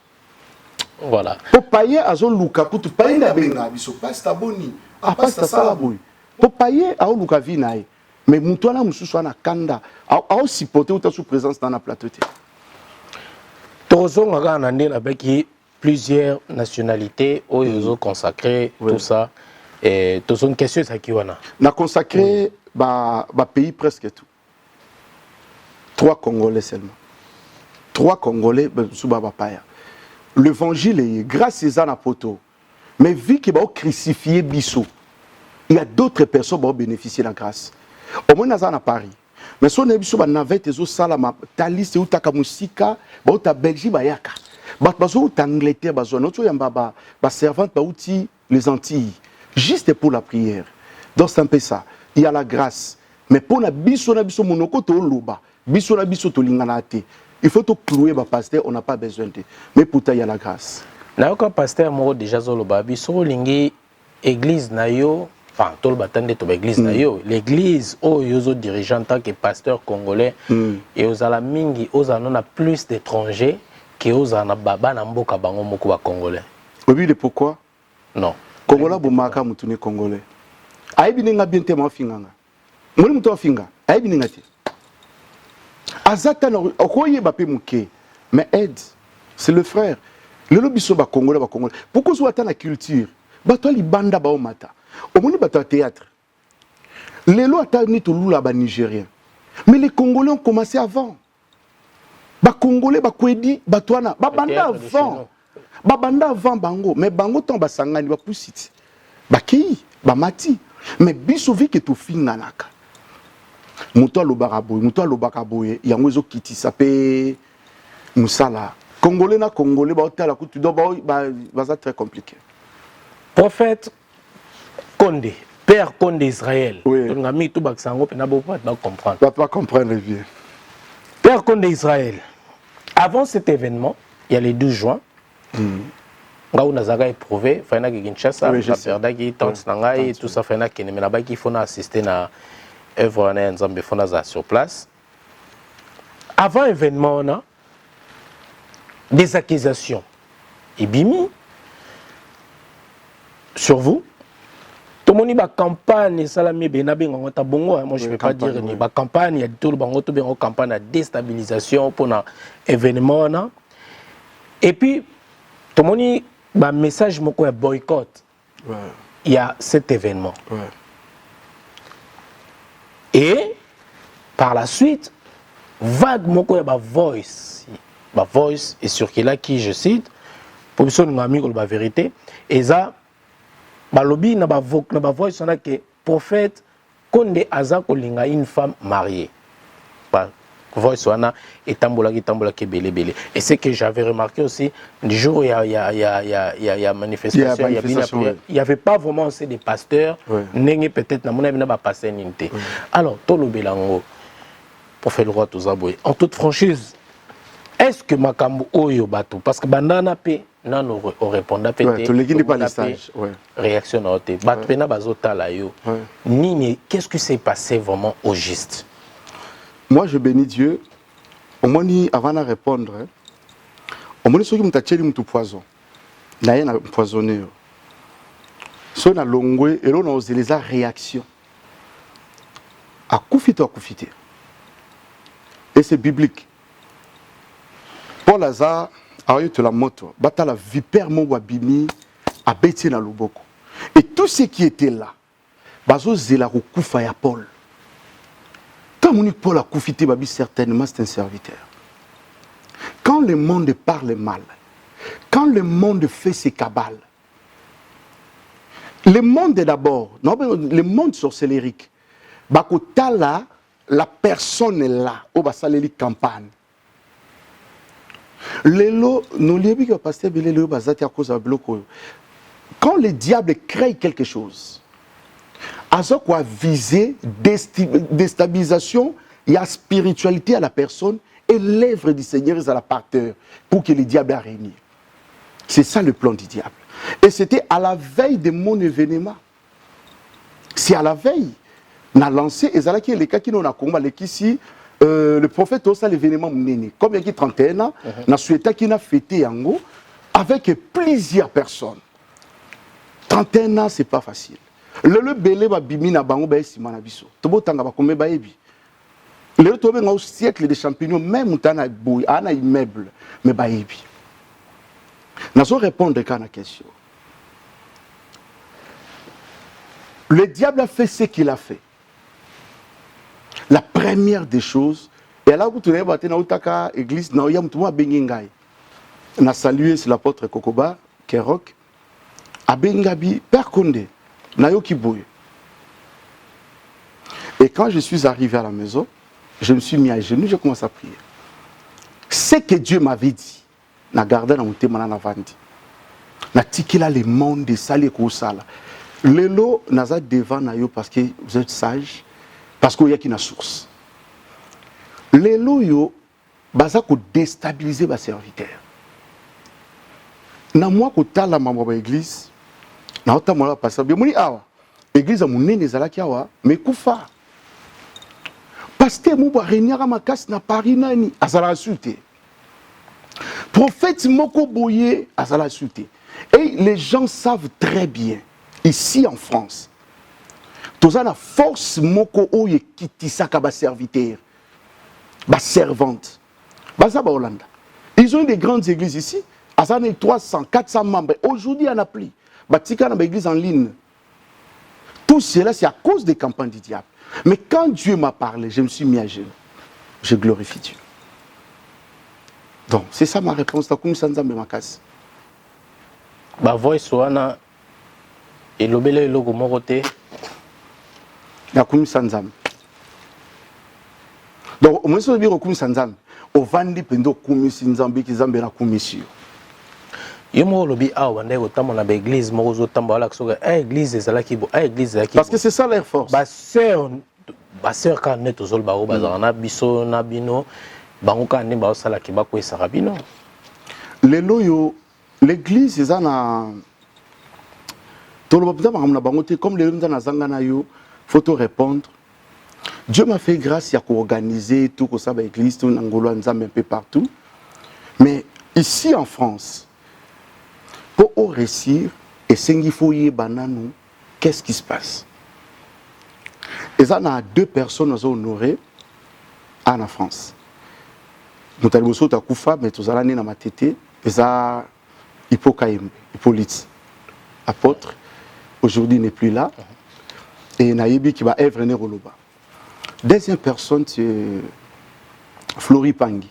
Voilà. Pour payer à zone luka kutu pa ende benga biso. Pasta boni. Ah pasta sala boy. Pour payer à luka vinae. Mais Moutouana Moussou na kanda a aussi porté ou sous présence dans la plateau. Tozo avec plusieurs nationalités où ils ont consacré tout ça. Et Tozo une question ça qui wana. Na consacré ba pays presque tout. 3 Congolais seulement. 3 Congolais sous baba paya. L'évangile est grâce à na poto. Mais vu qu'il va crucifier Bissou, il y a d'autres personnes qui vont bénéficier de la grâce. Au moins à Paris. Mais si on a vu navette et salama talis et utaka musika, ba uta Belgique bayaka. Ba bazo uta Angleterre bazo notre yamba ba servante ba uti les Antilles juste pour la prière. Donc c'est un peu ça. Il y a la grâce. Mais pour na biso monoko to loba, biso na biso to lingana te. Il faut to clouer ba pasteur, on n'a pas besoin de. Mais pourtant il y a la grâce. Na ko pasteur mo déjà zoloba biso lingi église na yo. Enfin, tout le bâtiment de l'église, l'église, où ils ont dirigé en tant que pasteur congolais, et aux alamingi, aux anon a plus d'étrangers que aux anababa n'amboka bango moko ba congolais. Oui, mais pourquoi? Non. Congolais bomaka mutune congolais. Aibi ninga bien te mafinganga. Moni muto afinga. Aibi ninga te. Azata no okoye ba pe muke. Mais aide, c'est le frère. Le lobiso ba congolais ba congolais. Pourquoi soit ta la culture? Ba toi li banda ba o mata. Au moins, il théâtre. Les lois sont là Nigériens. Mais les Congolais ont commencé avant. Les Congolais, les Kwedi, les Touana, les Banda avant. Les Banda avant Bango. Mais Bango tombe à Sangani, les Poussiti. Les Kei, les Mati. Mais Bissovi qui est tout fin nanaka. Moutoua le Baraboy, Moutoua le Baraboy, il y a un oiseau qui s'appelle Moussala. Congolais na Congolais, c'est très compliqué. Prophète Condé, Père Condé Israël. Oui. On a mis tout le monde va comprendre. Tu vas pas comprendre bien. Père Condé Israël. Avant cet événement, il y a le 12 juin. Là où Nazaga éprouvé, il y a Kinshasa, il y a tout ça, il faut assister à l'œuvre sur place. Avant l'événement, on a des accusations. Et bimi sur vous. Tout le monde a campagne, salami benabe ngota bongo. Moi je ne vais pas dire ni ba campagne, il y a tout le bango tout bien campagne de déstabilisation pour un événement là. Et puis tout le monde a un message moko ya boycott. Ouais. Il y a cet événement. Ouais. Et par la suite, vague moko ya ba voice est circulé qui je cite pour que nous ami la vérité et ça balobi na ba voice on a que prophète Condé aza kolinga une femme mariée. Ba voice on a etambola ki belé. Et c'est que j'avais remarqué aussi du jour où il y a manifestation, il y avait pas vraiment assez de pasteurs, n'engé peut-être na mona ba passer ninte. Alors tolo belango prophète le roi Tozaboy en toute franchise. Est-ce que makambo oyo bato parce que bandana pe non on répondra peut-être tout le monde pas les sages réaction à côté bato pena bazota la yo nini qu'est-ce qui s'est passé vraiment au juste? Moi je bénis Dieu au moins avant de répondre au moins ceux qui m'ont tacheli m'ont poison na yena empoisonné so na longwe et là on a osé les réaction à kufito et c'est biblique. Paul Azar a eu la moto, bata la vipère mon wabimi a bêti na luboko. Et tout ce qui était là, bazo zela kufa ya Paul. Quand on dit Paul a koufité babi certainement c'est un serviteur. Quand le monde parle mal, quand le monde fait ses cabales, le monde d'abord, non le monde sorcellérique, bakotala la personne est là, au basaleli campagne. Lelo, nous lions que pasteur Bilelo bazati à cause de bloc. Quand le diable crée quelque chose, aza quoi viser déstabilisation et la spiritualité à la personne et l'œuvre du Seigneur est à la parterre pour que le diable a régné. C'est ça le plan du diable. Et c'était à la veille de mon événement. C'est à la veille. On a lancé, et c'est là qu'il y a les cas qui n'ont pas combat, ici, le prophète aussi l'événement mené. Comme il y a 31 ans, on a souhaité qu'il a fêté en haut avec plusieurs personnes. 31 ans, c'est pas facile. Le belé va bimi na bango ba esima na biso. Tobo tanga ba komé ba ebi. Le tobe nga au siècle des champignons même tana boy ana immeuble mais ba ebi. N'a pas répondre à la question. Le diable a fait ce qu'il a fait. La première des choses, et là où tu es battu dans la église, na yam tuma bengingai. Na salué c'est l'apôtre Kokoba Kerok. A Bengabi Père Condé. Nayoki Boye. Et quand je suis arrivé à la maison, je me suis mis à genoux, je commence à prier. Ce que Dieu m'avait dit, na gardé dans mon témoin na vandi. Na tikila le monde de sale ko sala. Lelo naza devant nayo parce que vous êtes sage, parce qu'il y a qui na source. Lelo yo baza ko déstabiliser ba serviteur. Na moi ko tala mambo ba église. Na ota mola pasteur bien moni awa église munene ezalaki awa mais kufa pasteur mo ba reniaka makasi na Paris nani azala insulté prophète moko boye azala insulté et les gens savent très bien ici en France toza na force moko oye kitisaka ba serviteur ba servante baza ba Hollande ils ont des grandes églises ici azana 300 400 membres aujourd'hui on a plus Batika dans l'église en ligne. Tout cela, c'est à cause des campagnes du diable. Mais quand Dieu m'a parlé, je me suis mis à genoux. Je glorifie Dieu. Donc, c'est ça ma réponse. Ba voice wana elobele eloko moko te. Nakumi sanzam. Donc, au moins, si on dit okumi sanzam, au vandi pendo kumi sanzambi ki zambe na komisio. Yomo lobi awa ndeko tamona ba église moko zo tambola kisoka église ezalaki bo église ezalaki parce que c'est ça leur force. Ba sœur quand net ozol ba bazana na biso na bino bango quand ne ba sala ki ba ko esaka bino. Lelo yo l'église ezana tolo ba na bango te comme lelo na zanga na yo faut te répondre. Dieu m'a fait grâce à organiser tout ko ça ba église tout ngolo nzambe un peu partout. Mais ici en France pour réussir, et s'il faut y banane, qu'est-ce qui se passe? Et ça, on a 2 personnes à honorer en France. Nous avons dit que Koufa, mais nous allons dans ma tête, et ça, Hippolyte, apôtre, aujourd'hui n'est plus là, et Naïbi qui va œuvrer dans le bas. Deuxième personne, c'est Flori Pangui.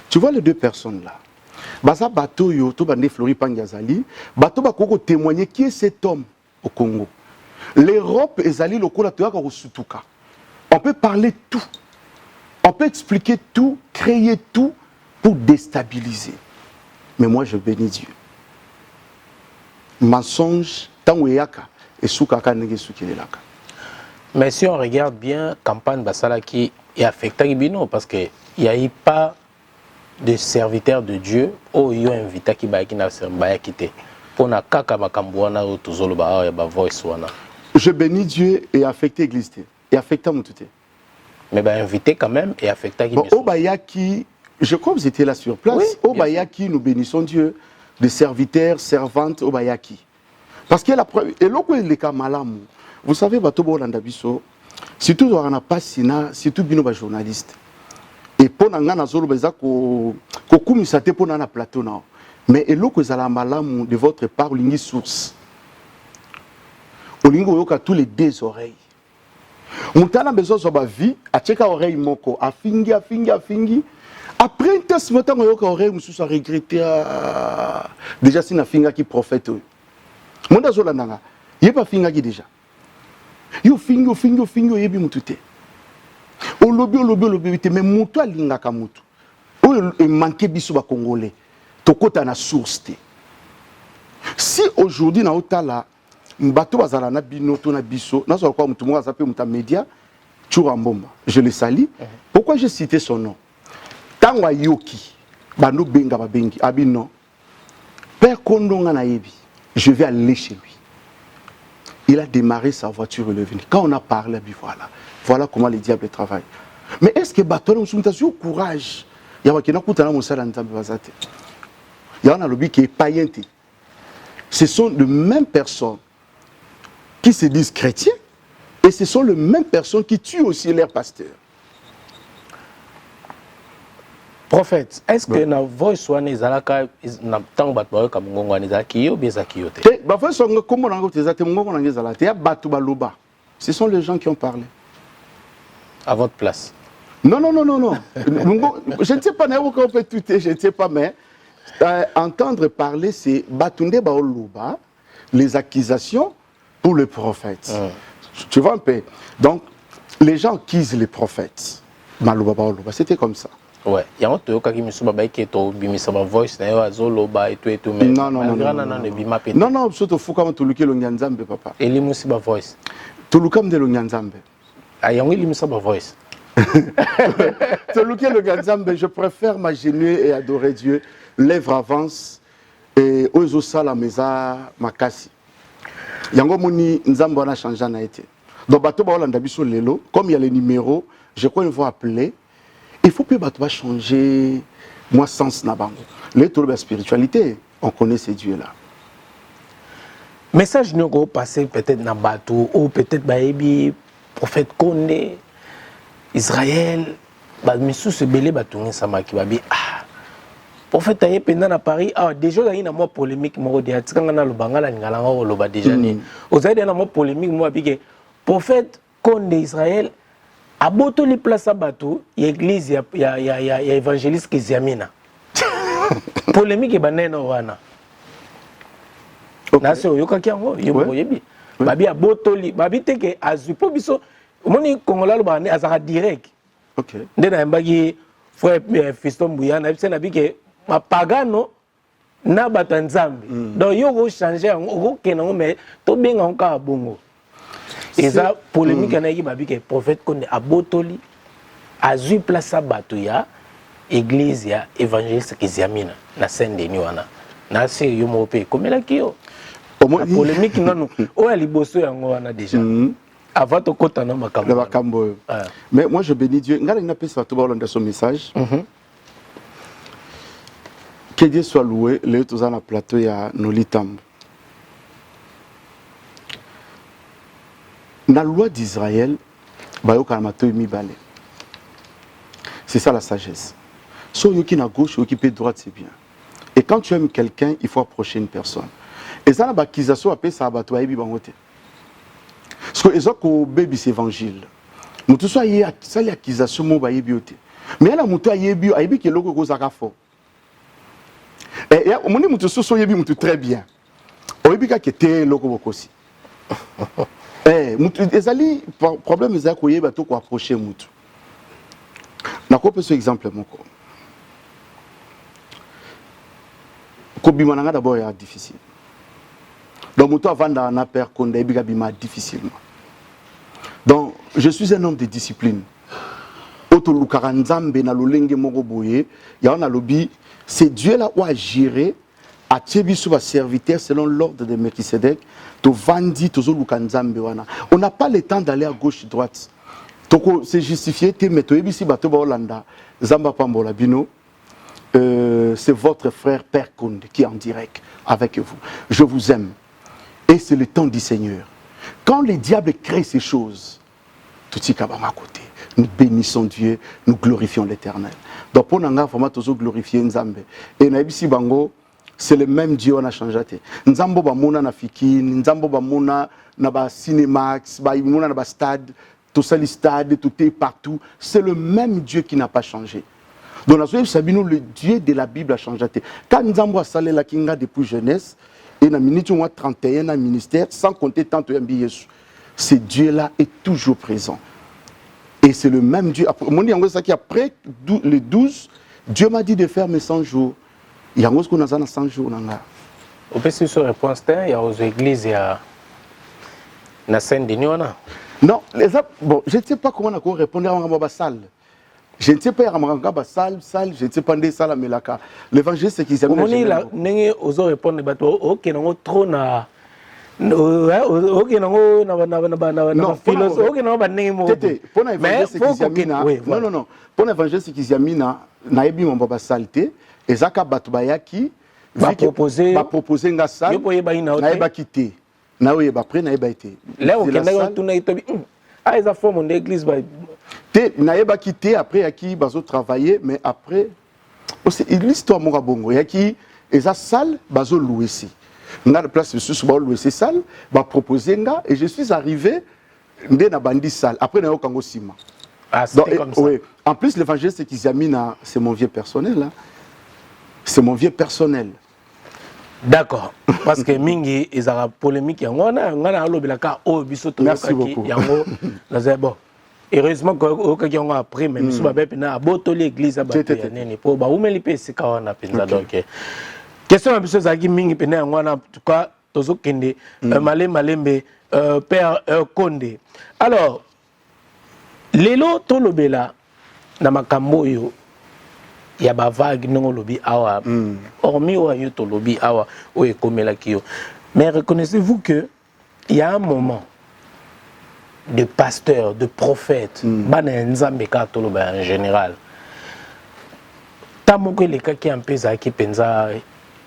Tu vois les 2 personnes là. Baza bateau yo to bande Flori Pangazali, bateau ba koko témoigner qui est cet homme au Congo. L'Europe ezali lokola toyaka ko sutuka. On peut parler tout. On peut expliquer tout, créer tout pour déstabiliser. Mais moi je bénis Dieu. Mensonge tango yaka et sukaka nenge sukilelaka. Mais si on regarde bien campagne basala qui est affecté bino parce que il y a eu pas de serviteurs de Dieu ou yo invité qui ba na serba quitté pour na kaka makambuana ou tozolo ba ya ba voice wana. Je bénis Dieu et affecté l'église et affecté mon tout. Mais ba invité quand même et affecté qui bon Obayaki, je crois que vous étiez là sur place. Oui, Obayaki, nous bénissons Dieu des serviteurs, servantes Obayaki. Parce que la preuve et loko le cas malamu. Vous savez bato bo landa biso surtout on a pas sina surtout bino ba journaliste. Et pour nga na zolo beza ko kumisa te pour na plateau na mais eloko ezala malamu de votre part lingi source olingo yoka tous les 2 oreilles mutana besoin so ba vie acheka oreille moko afingi après un test matin yoka oreille mususu a regretter déjà si na finga ki prophète monda zola nanga yeba finga ki déjà yo fingo yebi mutute olobi te mais mutu alingaka mutu oyo manqué biso ba congolais tokota na source te si aujourd'hui na otala bato bazala na bino to na biso na so quoi mutu mo azape muta média Churambomba. Je le salue. Pourquoi j'ai cité son nom? Tangwa Yoki, Bano Benga Babengi, Abino, Père Kondonga Naebi, je vais aller chez lui. Il a démarré sa voiture et il est venu. Quand on a parlé, voilà comment les diables travaillent. Mais est-ce que Baton nous sommes au courage? Il y a qui n'a pas de moussa dans le bazate. Il y a un lobby qui est païen. Ce sont les mêmes personnes qui se disent chrétiens. Et ce sont les mêmes personnes qui tuent aussi leurs pasteurs. Prophète, est-ce que na voice one ezalaka na tango bato bayo kamungongo ezalaki yo bezaki yo te? Ba voice one comme on a ezate mungongo na ezalate ya batu baloba. Ce sont les gens qui ont parlé. À votre place. Non. Je ne sais pas on peut tout, je ne sais pas, mais entendre parler c'est batunde baoloba, les accusations pour le prophète. Tu vois un peu. Donc, les gens accusent les prophètes. C'était comme ça. Ouais. Il y a un autre qui me dit que tu as voice, et tout. Non, surtout faut comme tu le Nyanzambe, papa. Et les musiba voice. Tu le comme de le Nyanzambe. Ah, il y a un musiba voice. Tu le Nyanzambe, je préfère m'agenouiller et adorer Dieu. Lèvres avancent et ozosa la mesa makasi. Yango moni nzambo na changé na été. Donc bato ba olanda biso lelo, comme il y a les numéros, je crois qu'ils vont appeler. Il faut que bato va changer moi sens na bango. Les tours de spiritualité, on connaît ces dieux là. Message nous go passer peut-être na bato ou peut-être baebi prophète Kondé Israël ba misu se belé batungi samaki babi prophète aye pendant na Paris déjà il y a moi polémique mo de atikanga na lobanga la ngala ngo loba déjà ni ozali na moi polémique mo abike prophète Kondé Israël aboto li place bato l'église ya évangéliste Kiziamina polémique banena wana na se yoka kiango yo yebi babi aboto li babi teke azupo biso moni kongola loba ne azaka direct OK ndena mbaki frère Fiston Buyana na bike mapagano na bato nzambe donc yo go changer go kenango mais to benga onka bongo eza polémique na yiki babike prophète Kondé abotoli azui place bato ya église ya évangéliste Kiziamina na Saint-Denis wana na se yo mo pe komela kiyo polémique non o ya liboso yango wana déjà avant de kota na makambo. Mais moi je bénis Dieu ngala na pesa to ba olanda son message. Que Dieu soit loué, les tous en plateau il y a Nolitam. La loi d'Israël, c'est ça la sagesse. Soit yoki na gauche, yoki pe droite, c'est bien. Et quand tu aimes quelqu'un, il faut approcher une personne. Et ça, la bakisation appelle ça abatou aibi bangote. Parce que les autres baby c'est évangile. Mutu soit y a ça l'accusation mo ba yebiote. Mais là mutu ayebio aibi ke loko ko zaka fo. Et ya omoni mutu so yebi mutu très bien. Oyebi ka kete loko bokosi. Mutu ezali problème ezali ko yeba to ko approcher mutu. Na ko pe ce exemple moko. Ko bimananga d'abord est difficile. Donc mutu avant na père Kondé bika bima difficilement. Donc je suis un homme de discipline. Oto lukaranzambe na lolenge moko boye, ya on a lobby, c'est Dieu là où a géré a tiebi sous serviteur selon l'ordre de Melchisedec, to vandi tozo lukanzambe wana. On n'a pas le temps d'aller à gauche droite. Toko c'est justifié te meto ebisi bato ba Holanda, Zamba Pambola Bino. C'est votre frère Père Kondé qui est en direct avec vous. Je vous aime. Et c'est le temps du Seigneur. Quand les diables créent ces choses, tout ce qui est à côté, nous bénissons Dieu, nous glorifions l'Éternel. Donc pour nous, vraiment, nous glorifier Nzambe. Et Naibisi Bango, c'est le même Dieu on a changé. Nzambo Bamona na Fiki, Nzambo Bamona na ba Cinemax, Bamona na ba stade, tout ça les stades, tout est partout. C'est le même Dieu qui n'a pas changé. Donc le Dieu de la Bible a changé. Quand Nzambo a salé la Kinga depuis jeunesse, et dans minute 31 dans ministère, sans compter tant de Yesu, ce Dieu-là est toujours présent. Et c'est le même Dieu. Après le 12, Dieu m'a dit de faire mes 100 jours. Il y a 100 jours. Au plus sur le point, il y a aux églises, il y a na scène de Niona. Non, bon, je ne sais pas comment on répondre à ma salle. Je ne sais pas à salle, je ne sais pas des salles à Melaka. L'évangile, c'est qu'ils aiment bien. Comment il a répondre ok, non, trop na. Ok, non, na philosophie, ok, non, pour l'évangile, c'est qu'ils aiment. Non. Pour l'évangile, c'est qu'ils aiment na ebi mon baba saleté. Et Zaka Batubayaki va proposer une salle. Na eba quitté. Na oye ba après na eba été. Là on kenda tuna itobi. Ah ils a formé une église ba. Te na eba quitté après aki bazo travailler mais après aussi l'histoire mon bongo yaki eza salle bazo louer ici. Na place sous ba louer ces salles ba proposer nga et je suis arrivé ndé na bandi salle après na yokango sima. Ah c'est comme ça. Oui. En plus l'évangile c'est qu'ils amina c'est mon vieux personnel hein. C'est mon vieux personnel. D'accord. Parce que mingi ezara polémique yango na alobelaka o bisoto yokaki yango na bon. Heureusement que yango après mais biso ba pena aboto l'église ba nene po ba umeli pe sika wana penza donc. Question biso zaki mingi pena yango na en tout cas tozo kende malembe père Condé. Alors lelo to lobela na makambo yo il y a des vagues non lobby awa hormis au yoto lobby awa ou ekomela kio mais reconnaissez-vous que il y a un moment de pasteur de prophète bana nzambe ka to loba en général tamoko les cas qui empeza qui penza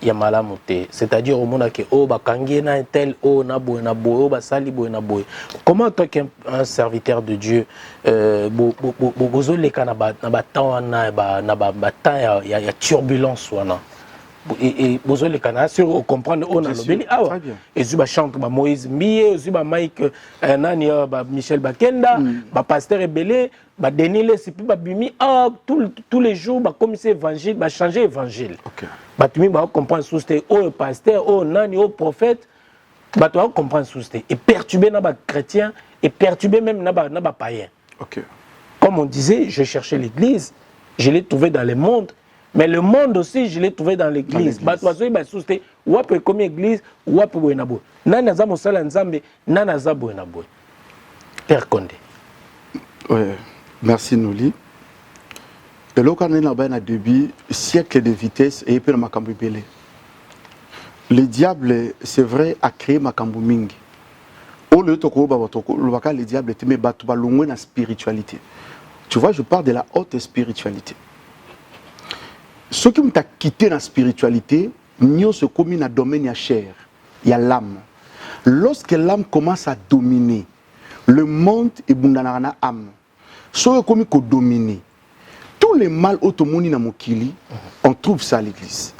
ya malamu te c'est-à-dire au monde que oh bakangi na tel oh na boy ba sali boy na boy. Comment toi qu'un serviteur de Dieu bozo le kana ba temps na ba temps ya turbulence wana et bozo le kana sur comprendre on a lobeli awa et zuba chante ba Moïse Mbiye zuba Mike nani ba Michel Bakenda ba pasteur rebelle ba Denile c'est plus ba bimi tous les jours ba commissaire évangile ba changer évangile. OK. Bah tu vas comprendre sous c'était au pasteur au nani au prophète bah tu vas comprendre sous c'était et perturber na ba chrétien et perturber même na ba païen. OK. Comme on disait, je cherchais l'église, je l'ai trouvé dans le monde, mais le monde aussi je l'ai trouvé dans l'église. Bah tu vas bah sous c'était ou après comme église ou après boenabo. Nana za mosala nzambe nana za boenabo. Père Condé. Ouais, merci Noli. Et là, quand on est dans un début, siècle de vitesse et puis le makambu belé. Le diable, c'est vrai, a créé makambu mingi. Au lieu de le diable était mais batuba loin la spiritualité. Tu vois, je parle de la haute spiritualité. Ceux qui ont quitté la spiritualité, nous se commun dans le domaine de la chair, il y a l'âme. Lorsque l'âme commence à dominer, le monde est bundanana âme. Ceux qui ont dominé. Tous les mal automoni na mokili, on trouve ça à l'église.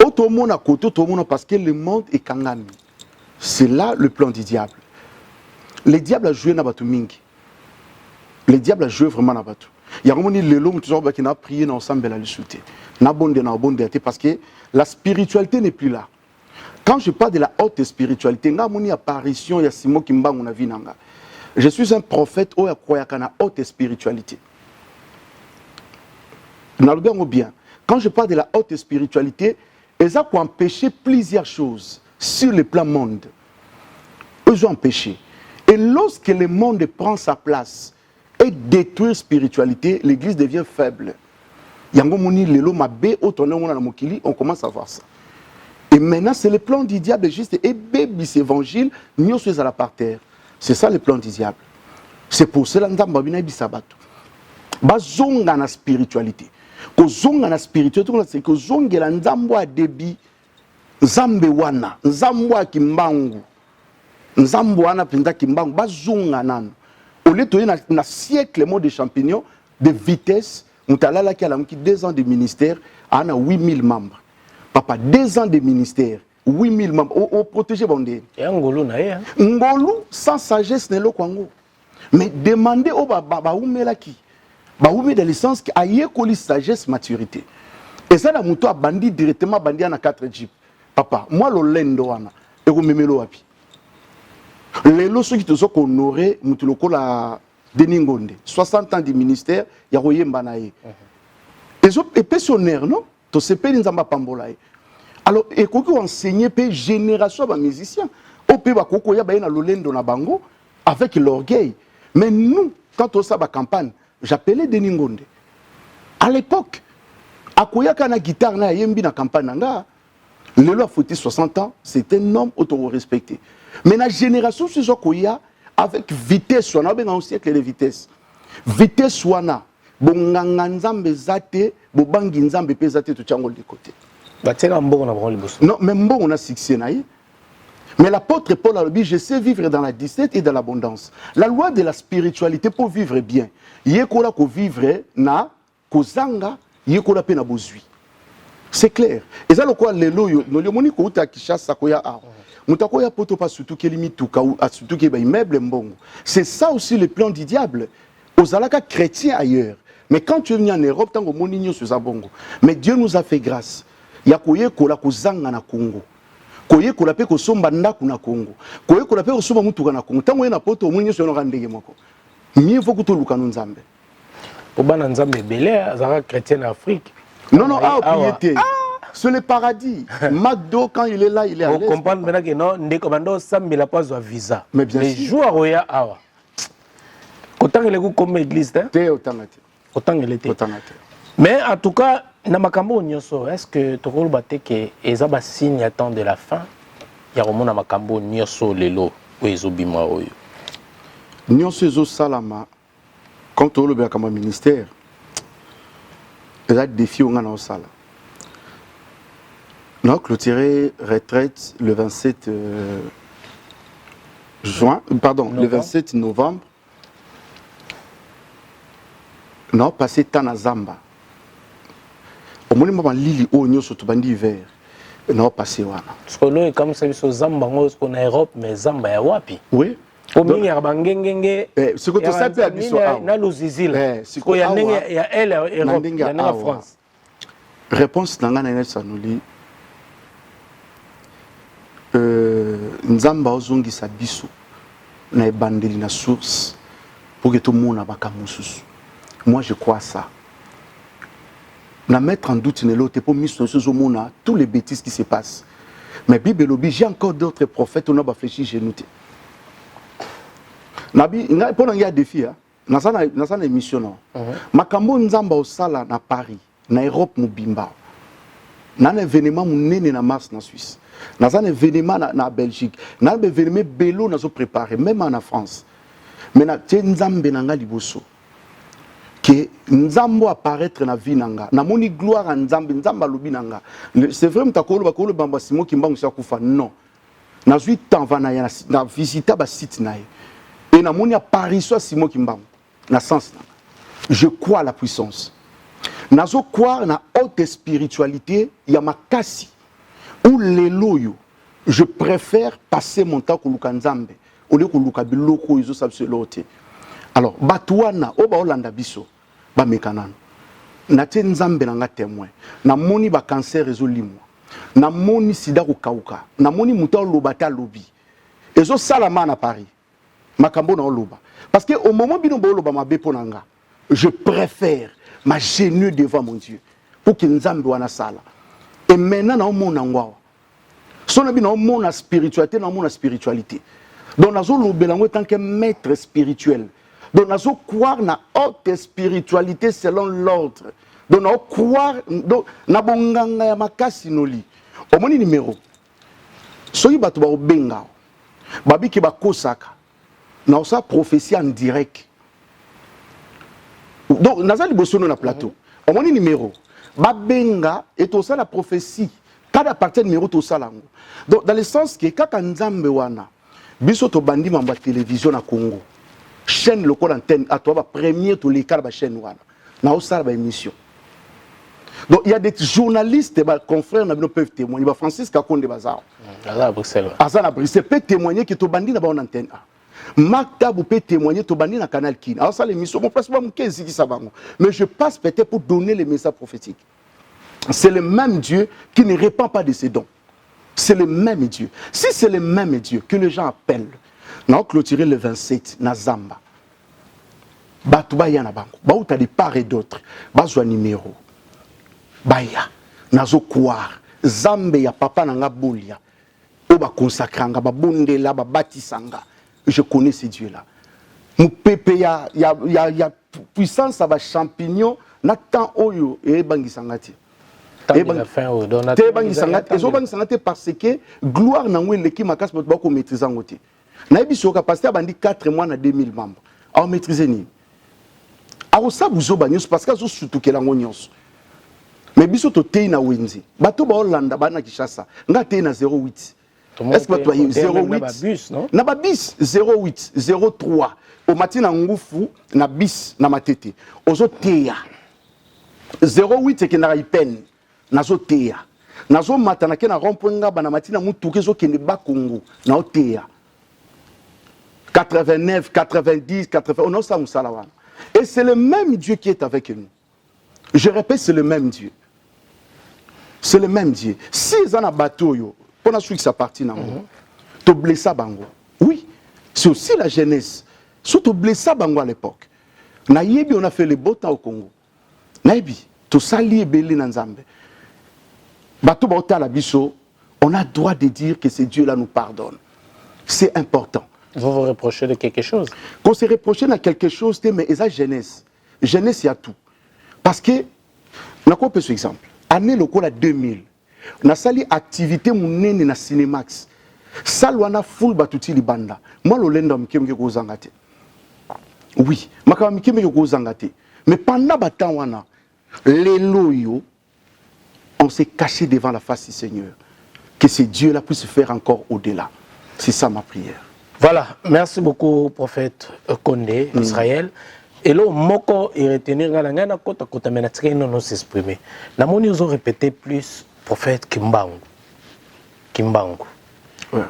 Automoni à côté, automoni parce que le monde est kangami. C'est là le plan du diable. Le diable a joué na batu mingi. Le diable a joué vraiment na batu. Il y a un moment le l'homme toujours qui n'a prié dans ensemble la lutte. Na bonde parce que la spiritualité n'est plus là. Quand je parle de la haute spiritualité, na moni apparition ya Simon Kimbangu na vie nanga. Je suis un prophète au croyant na haute spiritualité. Bien. Quand je parle de la haute spiritualité, ils ont empêché plusieurs choses sur le plan monde. Ils ont empêché. Et lorsque le monde prend sa place et détruit la spiritualité, l'église devient faible. On commence à voir ça. Et maintenant, c'est le plan du diable juste et bébé évangile, nous sommes à la parterre. C'est ça le plan du diable. C'est pour cela que nous avons dit sabato. Bazonga na spiritualité. Kozonga na spiritualité, c'est que zongela nzambo a debi nzambe wana, nzambo a kimbangu. Nzambo wana pinda kimbangu bazonga nano. Au lieu de na siècle mot de champignons de vitesse, mutalala qui a 2 ans de ministère, ana 8000 membres. Papa 2 ans de ministère, 8000 membres au protéger bondé. Et ngolo na ye. Ngolo sans sagesse ne lo kwango. Mais demandez au baba umela ki. Baoumi dans le sens qu'il y a une sagesse, maturité. Et ça, la moto a bandi directement bandi à 4 jeeps. Papa, moi, le lendo, et vous m'aimez l'oapi. Les lots qui te sont honorés, Moutuloko la Deningonde, 60 ans du ministère, il y a Royem Banaye. Et pensionnaires, non? Tu sais pas, ils n'ont pas pambolaye. Alors, et quand on enseigne, génération de musiciens, au pays bakoko ya ba na lolendo na bango avec l'orgueil. Mais nous, quand on sa ba campagne, j'appelais Denis Ngonde. À l'époque, akoyaka na guitare na yembi na campagne nga, lelo a foutu 60 ans, c'est un homme auto-respecté. Mais la génération sur Koya avec vitesse, on a bien un siècle de vitesse. Vitesse wana, bonganga nzambe zate, bobangi nzambe pe zate tout chango de côté. Non, même bon on a succès naïe. Mais l'apôtre Paul a dit, je sais vivre dans la disette et dans l'abondance. La loi de la spiritualité pour vivre bien. Yekola ko vivre na kozanga, yekola pe na bozui. C'est clair. Et ça le quoi lelo yo, no liomoni ko uta Kishasa koya a. Mutako ya poto pas surtout que limite tout ou surtout que ba immeuble mbongo. C'est ça aussi le plan du diable. Aux alaka chrétiens ailleurs. Mais quand tu es venu en Europe, tango moninyo sur zabongo. Mais Dieu nous a fait grâce. Ya koye kola kozanga na Congo. Koye kola pe ko somba ndaku na Congo. Koye kola pe ko somba mutuka na Congo. Tango na poto moninyo sur no ndenge moko. Mieux faut que tu luka nzambe. Obana nzambe belé azaka chrétien en Afrique. Non non, c'est le paradis. McDo, quand il est là, il est à l'aise. Vous comprenez maintenant que non, ne commando Sam la pas de visa. Mais bien les sûr. jours Roya Awa. Autant il est comme église, hein? Autant il était. Mais en tout cas, na makambo nyoso, est-ce que tokolo bateke ezaba signe attend de la fin? Ya romona makambo nyoso lelo o ezobima oyo. Nyoso ezo salama. Quand tokolo be kama ministère, il a défi on a au sala. Non, clôturé retraite le 27 juin, pardon, novembre. Le 27 novembre. Non, passé temps à Zamba. Au moment où Lili au nyo surtout bandi hiver. Non, passé wana. Parce que là, comme ça, sur Zamba, on est en Europe, mais Zamba est wapi? Oui. Au milieu, il y a bangengenge. C'est que tu sais pas abisso. Na luzizila. C'est que il y a elle Europe, il y a la France. Réponse nanga na sanoli. Nzamba ozongisa biso na ebandeli na source pour que tout le monde abaka mususu. Moi je crois ça. Na mettre en doute l'autre pour mis sur ce monde tous les bêtises qui se passent. Mais Bible lobby, j'ai encore d'autres prophètes on a réfléchi chez nous. Nabi pour un défi hein. Na sana émission non. Makambo nzamba osala na Paris, na Europe mubimba. Na événement munene na Mars na Suisse. Dans un événement na Belgique, dans un événement bélo nous préparé même en France. Mais na nzambe nanga liboso que nzambo apparaître na vie nanga. Na moni gloire en nzambe nzamba lobi nanga. C'est vrai mtakolo bakolo bamba simo kimbangu sa kufa non. Na 8 ans va na visiter ba site na. Et na moni apparition simo kimbangu na sens nanga. Je crois à la puissance. Nazo croire na haute spiritualité ya makasi. Ou les loyaux, je préfère passer mon temps au Lukanzambe, au lieu que Lukabiloko, ils ont l'autre. Alors, Batouana, Oba Olanda Biso, Bamekanan, Naten Nzambe nanga témoin, na moni ba cancer résolu na moni sida ko kauka, na moni muta lobata lobi. Ezo salama na Paris. Makambo na loba. Parce que au moment bino bo loba mabe ponanga, je préfère m'agenouiller devant mon Dieu pour que Nzambe wana sala. Et maintenant, on a un monde. Si on a une spiritualité, on a une spiritualité. Donc, on a en tant que maître spirituel. Donc, on a croire na haute spiritualité selon l'ordre. Donc, on a croire na bonganga ya makasi noli. Au moins numéro. Soyi batu ba obenga. Babi ki ba kosaka. Na osa prophétie en direct. Donc, naza liboso na plateau. Au moins numéro. Babenga et tout ça la prophétie. Cada partie numéro tout ça lango. Donc dans le sens que kaka nzambe wana biso to bandi mamba télévision na Congo. Chaîne local antenne à toi ba premier to les ba chaîne wana. Na osala ba émission. Donc il y a des journalistes ba confrères na bino peuvent témoigner ba Francis Kakonde bazar. À Bruxelles. À Bruxelles peut témoigner que to bandi na ba antenne. Makta vous peut témoigner to bandi na canal Kin. Alors ça l'émission mon place pas mon qui ça va. Mais je passe peut-être pour donner les messages prophétiques. C'est le même Dieu qui ne répand pas de ses dons. C'est le même Dieu. Si c'est le même Dieu que les gens appellent, nous allons clôturer le 27 na Zamba. Batouba yana bango. Baouta de part et d'autre. Bazwa numéro. Baya. Nazo croire. Zambe ya papa nanga bolia. ba consacranga ba bondela ba batisanga. Je connais ces dieux-là. Mon pépé ya puissance à ba champignon na temps oyo e bangisangati. Tant de la fin au don. Te bangisangati, ezo bangisangati parce que gloire na ngwe leki makas ba ko maîtriser ngoti. Na biso ka pasteur bandi 4 mois na 2000 membres. A maîtriser ni. A osa buzo banyos parce que zo sutukela ngonyos. Mais biso to te na wenzi. Bato ba Hollanda ba na Kinshasa. Nga te na 08. Est-ce que tu as 08 na ba bis 08 03 au matin na ngufu na bis na matete ozo teya 08 et que na ipen nazo teya nazo matana ke na romponga ba na matina mutuke zo kende ba Congo na oteya 89 90 80 on a ça musala wana et c'est le même Dieu qui est avec nous. Je répète, c'est le même Dieu. C'est le même Dieu. Si ils ont un bateau yo pendant celui qui s'appartient à moi, tu blessa bango. Oui, c'est aussi la jeunesse. Surtout blessa bango à l'époque. Naïbi, on a fait le beau temps au Congo. Naïbi, tout ça lié belé dans Zambé. Bateau bauta la biso, on a droit de dire que ce Dieu-là nous pardonne. C'est important. Vous vous reprochez de quelque chose? Qu'on se reproche de quelque chose, mais et ça jeunesse. Jeunesse, il y a tout. Parce que, on a quoi par exemple? Année locale 2000. On a sali activité mounene na Cinemax. Salwana full batuti libanda. Moi le lenda mkemke ko zangate. Oui, makama mkemke ko zangate. Mais pendant batan wana, les loyaux, on s'est caché devant la face du Seigneur. Que ce Dieu-là puisse faire encore au-delà. C'est ça ma prière. Voilà, merci beaucoup prophète Condé d'Israël. Et là, moko et retenir galangana kota kota menatika non s'exprimer. Na moni ozo répéter plus prophète Kimbangu. Kimbangu. Ouais.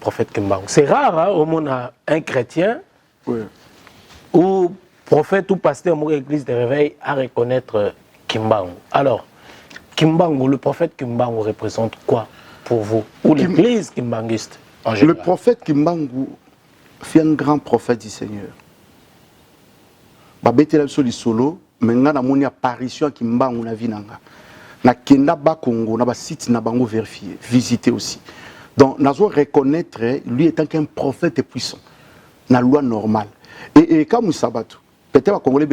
Prophète Kimbangu. C'est rare hein, au monde un chrétien ou prophète ou pasteur de l'église de réveil à reconnaître Kimbangu. Alors, Kimbangu, le prophète Kimbangu représente quoi pour vous? Ou l'église kimbanguiste en général? Le prophète Kimbangu fut un grand prophète du Seigneur. Babete la soli solo, mais nga na moni apparition Kimbangu na vinanga. Na kenda ba Congo, na ba site na bango vérifier, visiter aussi. Donc, nous devons reconnaître lui étant qu'un prophète puissant, la loi normale. Et comme nous savons, peut-être Congolais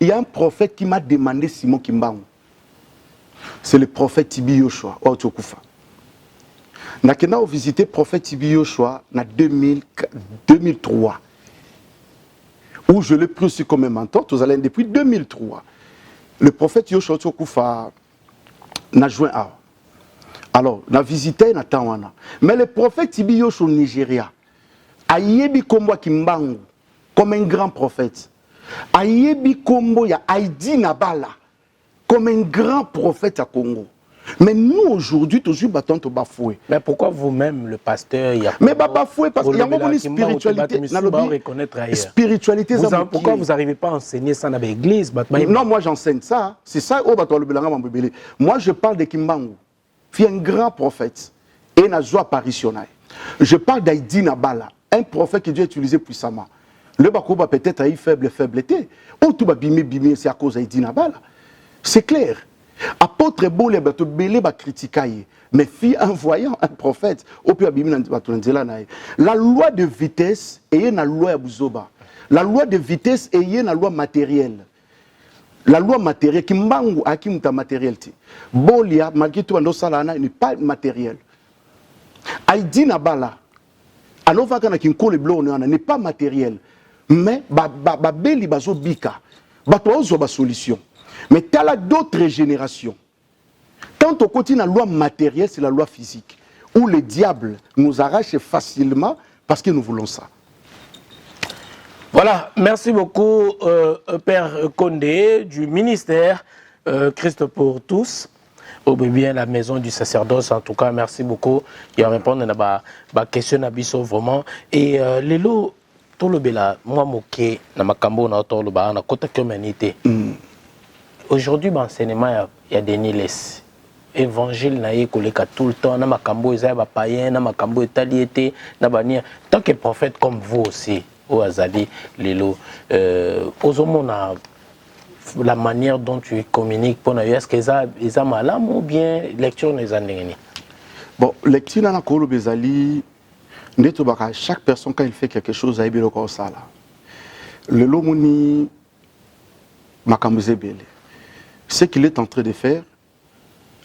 il y a un prophète qui m'a demandé Simon Kimbangu. C'est le prophète Tibi Yoshua, au Tchokufa. Nous avons visité le prophète Tibi Yoshua en 2003, où je l'ai pris aussi comme un mentor, depuis 2003. Le prophète Yoshua Tchokufa n'a joint à. Alors, on a visité Natawana. Mais le prophète Tibi Yoshua au Nigeria, Ayebi Kombo Kimbangu, comme un grand prophète. Ayebi Kombo ya Aïdi Nabala, comme un grand prophète à Congo. Mais nous, aujourd'hui, toujours battons au bafoué. Mais pourquoi vous-même, le pasteur, il y a... Mais bafoué, parce qu'il y a une spiritualité. Spiritualité, pourquoi vous n'arrivez pas à enseigner ça dans l'église? Non, moi j'enseigne ça. C'est ça, moi je parle de Kimbangu. Il y a un grand prophète et il a une apparition. Je parle d'Aïdi Nabala, un prophète que Dieu a utilisé puissamment. Le Bakoba peut-être a eu faibleté. Ou tout va bimé, c'est à cause d'Aïdi Nabala. C'est clair. Apôtre Bolé, Belé va critiquer. Mais fille en voyant un prophète, la loi de vitesse est une loi à Bouzoba. La loi de vitesse est une loi matérielle. La loi matérielle, Kimbangu a qui muta matérialité. Bolia, malgré tout, n'est pas matériel. Aïdi Nabala, Anova Kana Kinko Blo n'est pas matériel. Mais, Beli Bazo Bika, Batozo ba solution. Mais tu as d'autres générations. Quand on continue la loi matérielle, c'est la loi physique. Où le diable nous arrache facilement parce que nous voulons ça. Voilà, merci beaucoup Père Condé du ministère Christ pour tous, ou bien la maison du sacerdoce. En tout cas, merci beaucoup. Il y a répondre à ma question à vraiment. Et les lots, tout le bela, moi moqué, na makambo na tout le bas, na côté humanité. Aujourd'hui, l'enseignement il y a des niles. Évangile na yekoleka tout le temps, na makambo ezaya païen, na makambo etaliété, na bania. Tant que prophète comme vous aussi. Au Azali, Lelo, la manière dont tu communiques, est-ce que ça est malade ou bien lecture n'est pas? Bon, lecture na kolo bezali neto baka chaque personne quand il fait quelque chose a ebelo ko sala. Le lomoni makambuze bele. Ce qu'il est en train de faire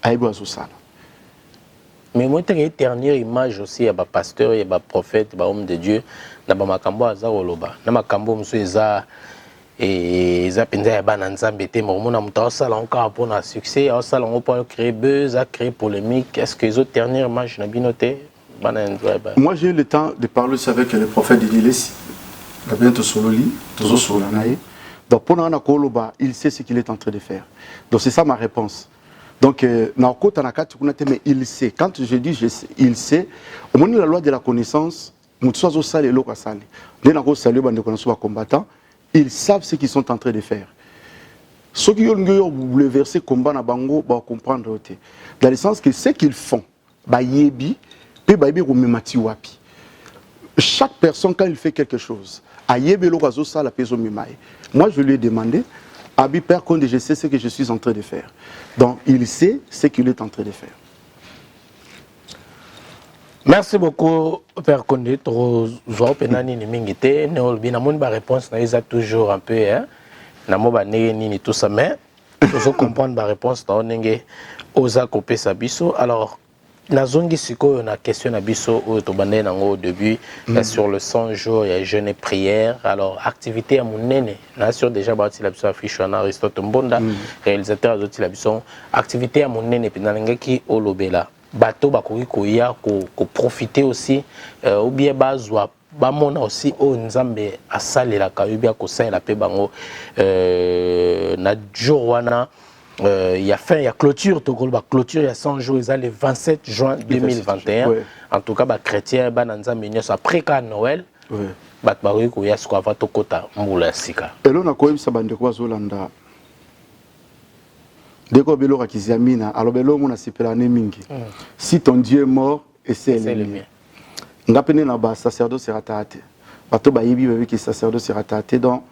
a ebelo sala. Mais moi j'ai une dernière image aussi ya ba pasteur, ya ba prophète, ba homme de Dieu na ba makambo azakoloba. Na makambo muso eza eza penza ya bana nzambe te mo mona muta osala encore pour na succès, osala on peut créer buzz, à créer polémique. Est-ce que les autres dernières images na binoté? Moi j'ai eu le temps de parler aussi avec le prophète de Délessi. Gabriel Sololi, toujours Solanaï. Donc pour Nana Koloba, il sait ce qu'il est en train de faire. Donc c'est ça ma réponse. Donc mais il sait. Quand je dis je sais, il sait. Au moment de la loi de la connaissance, combattants, ils savent ce qu'ils sont en train de faire. Ceux qui ont bouleversé le combat na bango vont comprendre. Dans le sens que ce qu'ils font, chaque personne quand il fait quelque chose, moi je lui ai demandé, Abi Père Condé, je sais ce que je suis en train de faire. Donc il sait ce qu'il est en train de faire. Merci beaucoup Père Condé. Toujours penani ni mingite, ne bien amon ba réponse na isa toujours un peu hein. Na mo ba ni tout ça mais toujours comprendre ba réponse na onenge oza kopé sa biso. Alors la zone siko na question na biso to bandé nango au début sur le 100 jours il y a jeûne et prière. Alors activité à monene na sur déjà bati la biso affiche na Aristote Mbonda réalisateur de la biso activité à monene penanga ki olobela bateau bakoki koya ko profiter aussi ou bien bazwa bamona aussi o nzambe asalela kayubia ko salela pe bango na jour wana il y a fin il y a clôture to ba clôture il y a 100 jours ils le 27 juin 2021 ouais. En tout cas ba chrétien ba nzambe nyos après ka Noël bat bakoki koya siko ava to kota mbula sika elo na koyebisa bandeko bazolanda deko belo rakizamina alors belo mona sipelane mingi si ton Dieu est mort et c'est le mien ngapene na ba sacerdoce ratate bato ba yibi bebe ki sacerdoce ratate donc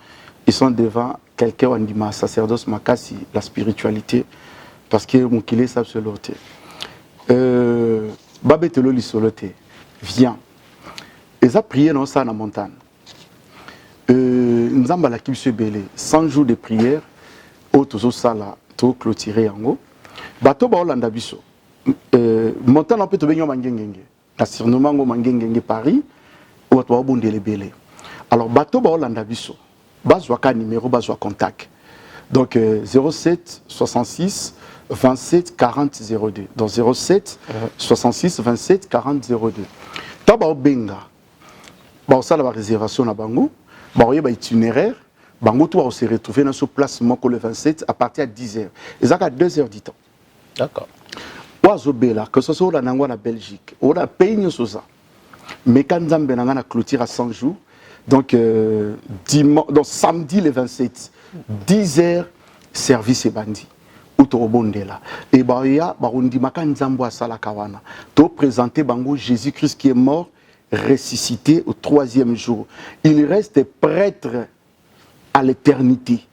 ils sont devant quelqu'un qui dit sacerdoce makasi la spiritualité parce que mon kilé savent se loter babetelo lisolote viens et ça prier dans ça na montagne nzamba la kibso belé 100 jours de prière autozo sala to clôturer yango bato ba olanda biso montagne peut to benyo mangengenge na surnommant ngo mangengenge Paris ou to bondele belé alors bato ba olanda biso bazwa ka numéro bazwa contact donc 07 66 27 40 02 donc 07 66 27 40 02 taba benga ba sala ba réservation na bango ba oyeba itinéraire bango to va se retrouver dans ce placement le 27 à partir de 10h et ça à 2h du temps d'accord oazo bela que ce soit na ngwa na Belgique ou na pays nyosoza mais quand nzambe na ngana clôture à 100 jours donc donc samedi le 27 10h service et bandi utobondela et baya barundi makanzambo asala kawana to présenter bango Jésus-Christ qui est mort ressuscité au 3e jour il reste prêtre à l'éternité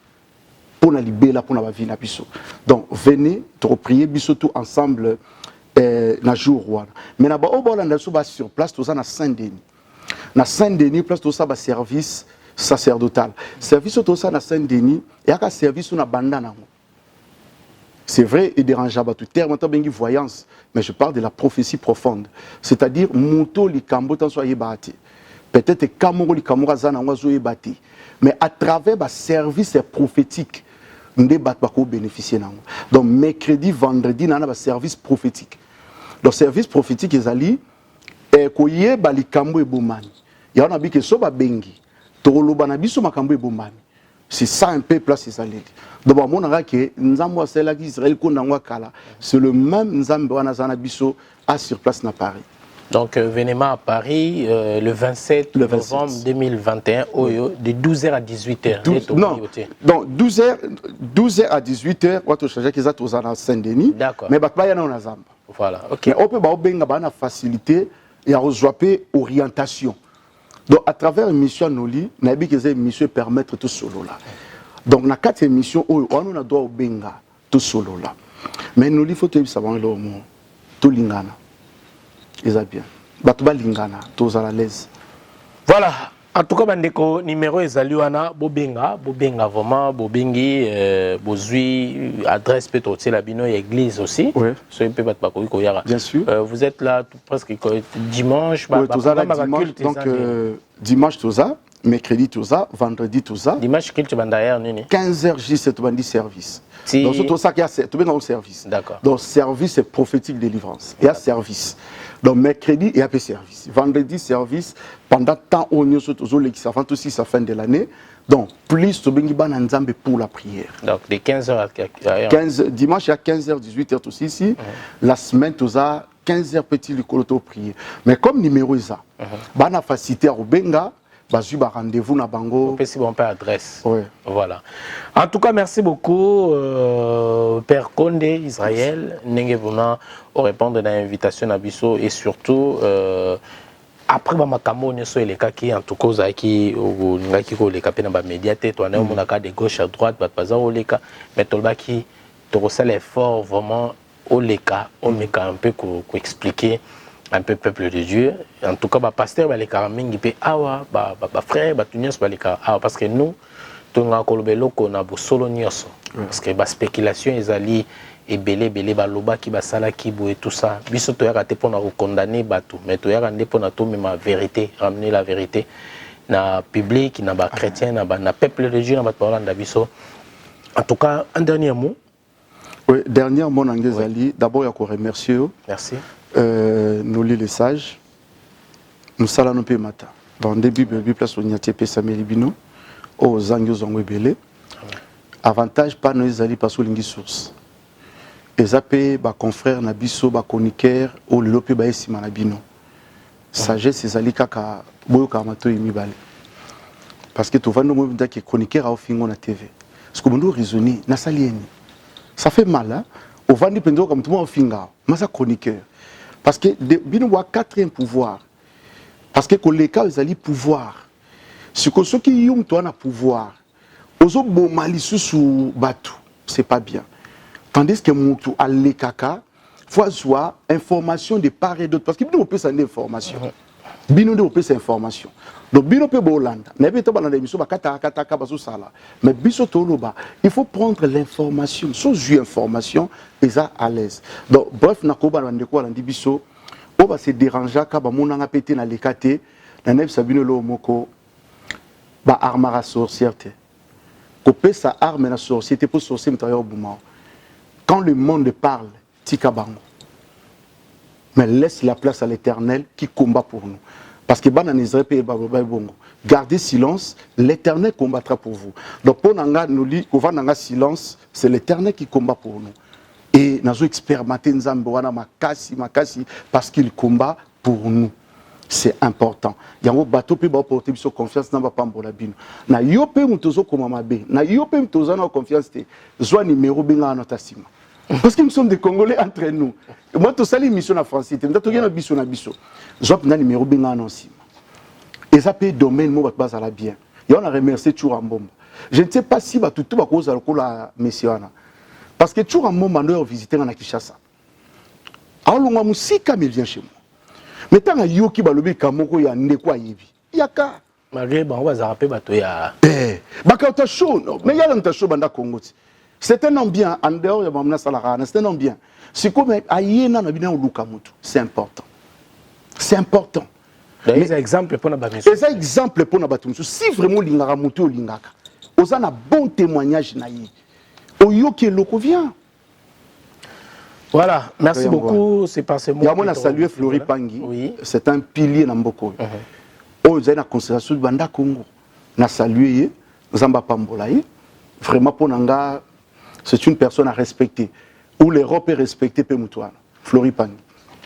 pour la libérer pour la vie na biso donc venez te prier biso tout ensemble na jour wana mais na ba obolanda so ba sur place to ça na Saint-Denis na Saint-Denis place to ça ba service sacerdotal service to ça na Saint-Denis et aka service na banda nango c'est vrai et dérangeable tout terme tant bengi voyance mais je parle de la prophétie profonde c'est-à-dire moto likambo tan so yebati peut-être kamoro likamoro zana ngwazo yebati mais à travers ba service prophétique ndé bat ba ko bénéficier nango donc mercredi vendredi na ba service prophétique donc service prophétique ezali ko yeba likambo ebomani ya na bike so ba bengi to loba na biso makambo ebomani c'est ça un peu place ezali donc ba monaka ke nzambo asela ki Israël ko nangwa kala c'est le même nzambe wana zana biso à sur place na Paris. Donc, venez à Paris le 27 novembre 2021, de 12h à 18h. Non, donc 12h à 18h, on va changer qu'ils ont à Saint-Denis. D'accord. Mais il y a un Zamba. Voilà, ok. Mais on peut avoir une facilité et avoir orientation. Donc, à travers l'émission Noli, on a vu que ces émissions permettent tout solo là. Donc, dans 4 émissions, on a droit au tout solo là. Mais Noli, il faut que ça va tout lingana. eza bien bato balingana tozala l'aise. Voilà. En tout cas, bandeko numéro ezali wana bobenga vraiment bobengi bozui adresse peut être la bino église aussi. Oui. Soyez peut pas ko yara. Bien sûr. Vous êtes là presque dimanche Oui, dimanche donc dimanche toza, mercredi toza, vendredi toza. Dimanche culte bandaire nini. 15h J7 bandi service. Si... Donc c'est tout ça qui a tout bien dans le service. D'accord. Donc service c'est prophétique délivrance. Il y a service. Donc mercredi il y a peu service. Vendredi service pendant tant on y surtout les qui s'avance aussi sa fin de l'année. Donc plus to bengi ban nzambe pour la prière. Donc de 15h à 15 dimanche il y a 15h 18h aussi ici. La semaine toza 15h petit le coloto prier. Mais comme numéro ça. Bana facilité à Rubenga. Bazuba rendez-vous na bango. Si bon père adresse. Oui. Voilà. En tout cas, merci beaucoup, Père Condé, Israël. N'engé vona au répondre à l'invitation à Bisso et surtout après ma Cameroun so les cas qui en tout cas qui ou ngaki ko les capé na ba médiaté toi na mon cas de gauche à droite ba pas au les cas mais tolba qui to resal effort vraiment au les cas on me un peu ko expliquer un peu peuple de Dieu. En tout cas, bah pasteur, bah les karamingi pe awa, bah frère, bah tunyos bah les awa parce que nous, tout le monde qu'on a beau solo nyos parce que bah spéculation ils allient et belé bah loba qui bah sala qui et tout ça. Biso to yaka te pour nous condamner bah tout, mais to yaka pour nous tout mais ma vérité, ramener la vérité na public, na bah chrétien, na peuple de Dieu, na bah parole d'abiso. En tout cas, un dernier mot. Oui, dernier mot Nangezali. D'abord, il y a qu'on remercier. Merci. Nous les sages, nous salons peu matin. Dans le début, nous place où Nyati pe Samuel Bino, aux Zangyo Zangwebele. Avantage pas nous allons passer lingi source. Et ça peut ba confrère na biso ba chroniqueur au lope ba esima na bino. Sagesse ezali kaka boyo ka mato yimibale. Parce que tu vas nous dire que chroniqueur a fingo na TV. Ce que nous raisonner na salieni. Ça fait mal hein. Au vandi pendo comme tout le monde finga. Mais ça chroniqueur. Parce que bino wa quatrième pouvoir. Parce que les cas ils allaient pouvoir. Ce que ceux qui ont toi na pouvoir. Ozo bo malisu sous batu, c'est pas bien. Tandis que mutu alle kaka faut soit information de part et d'autre parce que bino peut ça information. Bino de peut ça information. Donc bino peut bolanda. Na be to bana de biso ba kata ka baso sala. Mais biso to loba, il faut prendre l'information, so ju information et ça à l'aise. Donc bref na ko bana ndeko la ndibiso o ba se déranger ka ba monanga pété na lekate na neb sabino lo moko ba armara sorcière. Couper sa arme la société pour sorcier au boumao. Quand le monde parle, tika bango. Mais laisse la place à l'Éternel qui combat pour nous. Parce que ban Israël et bongo. Gardez silence, l'Éternel combattra pour vous. Donc pour nanga nous dit qu'on va nanga silence, c'est l'Éternel qui combat pour nous. Et nazo expérimenter nzambe wana makasi parce qu'il combat pour nous. C'est important. Il y a un bateau qui va porter confiance dans la bino. Na yope mutozo comme mabe. Na yope mutozo na confiance te. Zwa numéro benga na tasima. Parce que nous sommes des Congolais entre nous. Moi to sali mission na France. Te ndato na biso na biso. Zwa na numéro benga na sima. Et ça peut domaine mo bat bazala bien. Et on a remercié Churambomba. Je ne sais pas si ba tout ba koza lokola messiana. Parce que Churambomba nous visiter na Kinshasa. Alors on musika mais vient chez moi. Mais tant que yoki balobi kamoko ya ndeko ayibi yaka malgré on va zapper bato ya bakata show mais yala nta show banda Congo c'est un homme bien en dehors ya mamna salara c'est un homme bien si comme ayena na bina uluka mutu c'est important mais exemple pour na ba mission c'est exemple pour na batu si vraiment lingaka mutu olingaka oza na bon témoignage na yi oyoki loko vient. Voilà, merci beaucoup. C'est par ce mot. On a salué Flori Pangui. Oui. C'est un pilier dans Mboko. Oh, ils ont une considération de Banda Congo. On a salué Zamba Pambolaï. Vraiment, pour Nanga, c'est une personne à respecter. Où l'Europe est respectée, Pemutouana. Flori Pangui.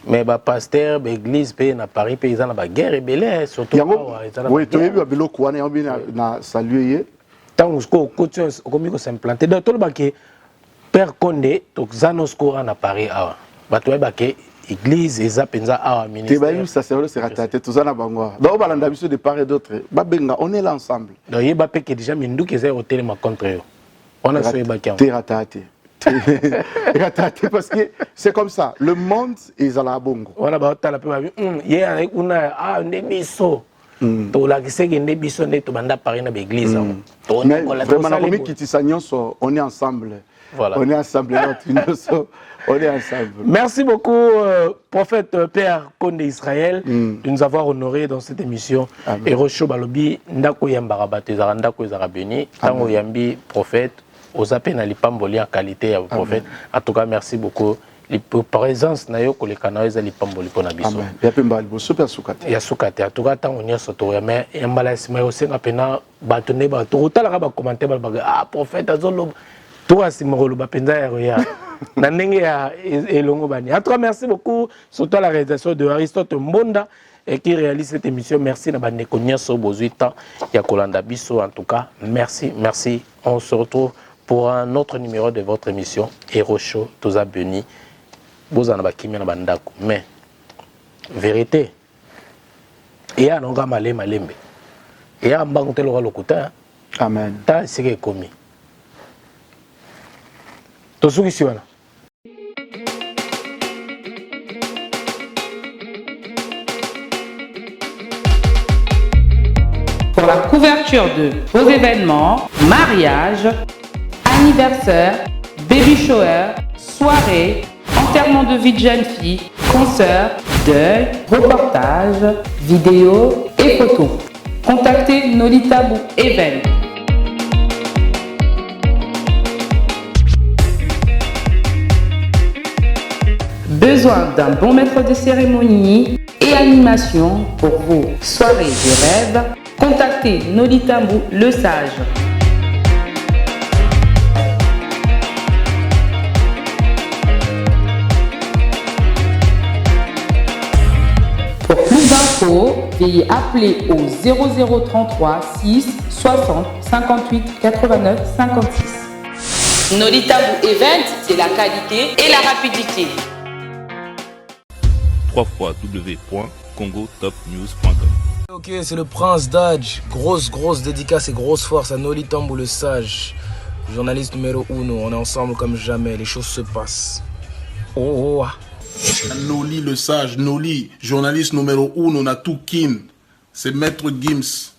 Mais le pasteur, l'église, à Paris, ils ont la guerre et belé, surtout. Oui, tu as vu, on a salué. Tant qu'on s'implanter. Dans tout le baquet. Père Condé, donc Zanosko en Paris, bato ebake église eza penza a ministère. Tebayu sacerdoce sera tâté tout ça na bangwa. Donc balanda biso de part et d'autre. Babenga, on est là ensemble. Donc yeba pe que déjà mindu que zé hôtel ma contre yo. On a soyé bakiam. Terra tâté. Parce que c'est comme ça. Le monde est à la bongo. On a battu la peur. Hier, on a un émission. To la qui sait que ne biso ne to banda Paris na l'église. Mais vraiment, on est ensemble. Voilà. On est ensemble. On est ensemble. Merci beaucoup, prophète Père Condé Israël, de nous avoir honorés dans cette émission. Et Rocho Balobi, Ndako Yambarabate, Zarandako Zarabeni, Tango Yambi, prophète, aux appels à l'ipamboli en qualité à prophète. En tout cas, merci beaucoup. La présence na yo kolekana eza lipamboli pona biso. Amen. Ya pemba libo super sukate. Ya sukate. En tout cas, tant on y a soto ya mais yambala sima yo senga pena batone ba to tala ba commenter ba ah prophète azolo to asimolo ba penza ya na ndenge ya elongo bani. En tout cas, merci beaucoup surtout à la réalisation de Aristote Mbonda et qui réalise cette émission. Merci na bande konyaso bozuita ya kolanda biso. En tout cas, merci. On se retrouve pour un autre numéro de votre émission Héros Show Toza Beni. Mais vérité, il y a un malembe, il y a un banc de l'okuta. Amen. Ta c'est que commis. Tout ce qui suit là. Pour la couverture de vos événements, mariage, anniversaire, baby shower, soirée, enterrement de vie de jeune fille, concert, deuil, reportage, vidéo et photos. Contactez Nolita Bou Event. Besoin d'un bon maître de cérémonie et animation pour vos soirées de rêve? Contactez Nolita Bou Le Sage. Pour plus d'infos, veuillez appeler au 0033 6 60 58 89 56. Nolita Bou Event, c'est la qualité et la rapidité. www.congotopnews.com. Ok, c'est le Prince Dodge. Grosse dédicace et grosse force à Nolita Bou Le Sage, journaliste numéro 1. On est ensemble comme jamais, les choses se passent. Oh. Noli Le Sage, Noli, journaliste numéro 1, on a tout kin. C'est Maître Gims.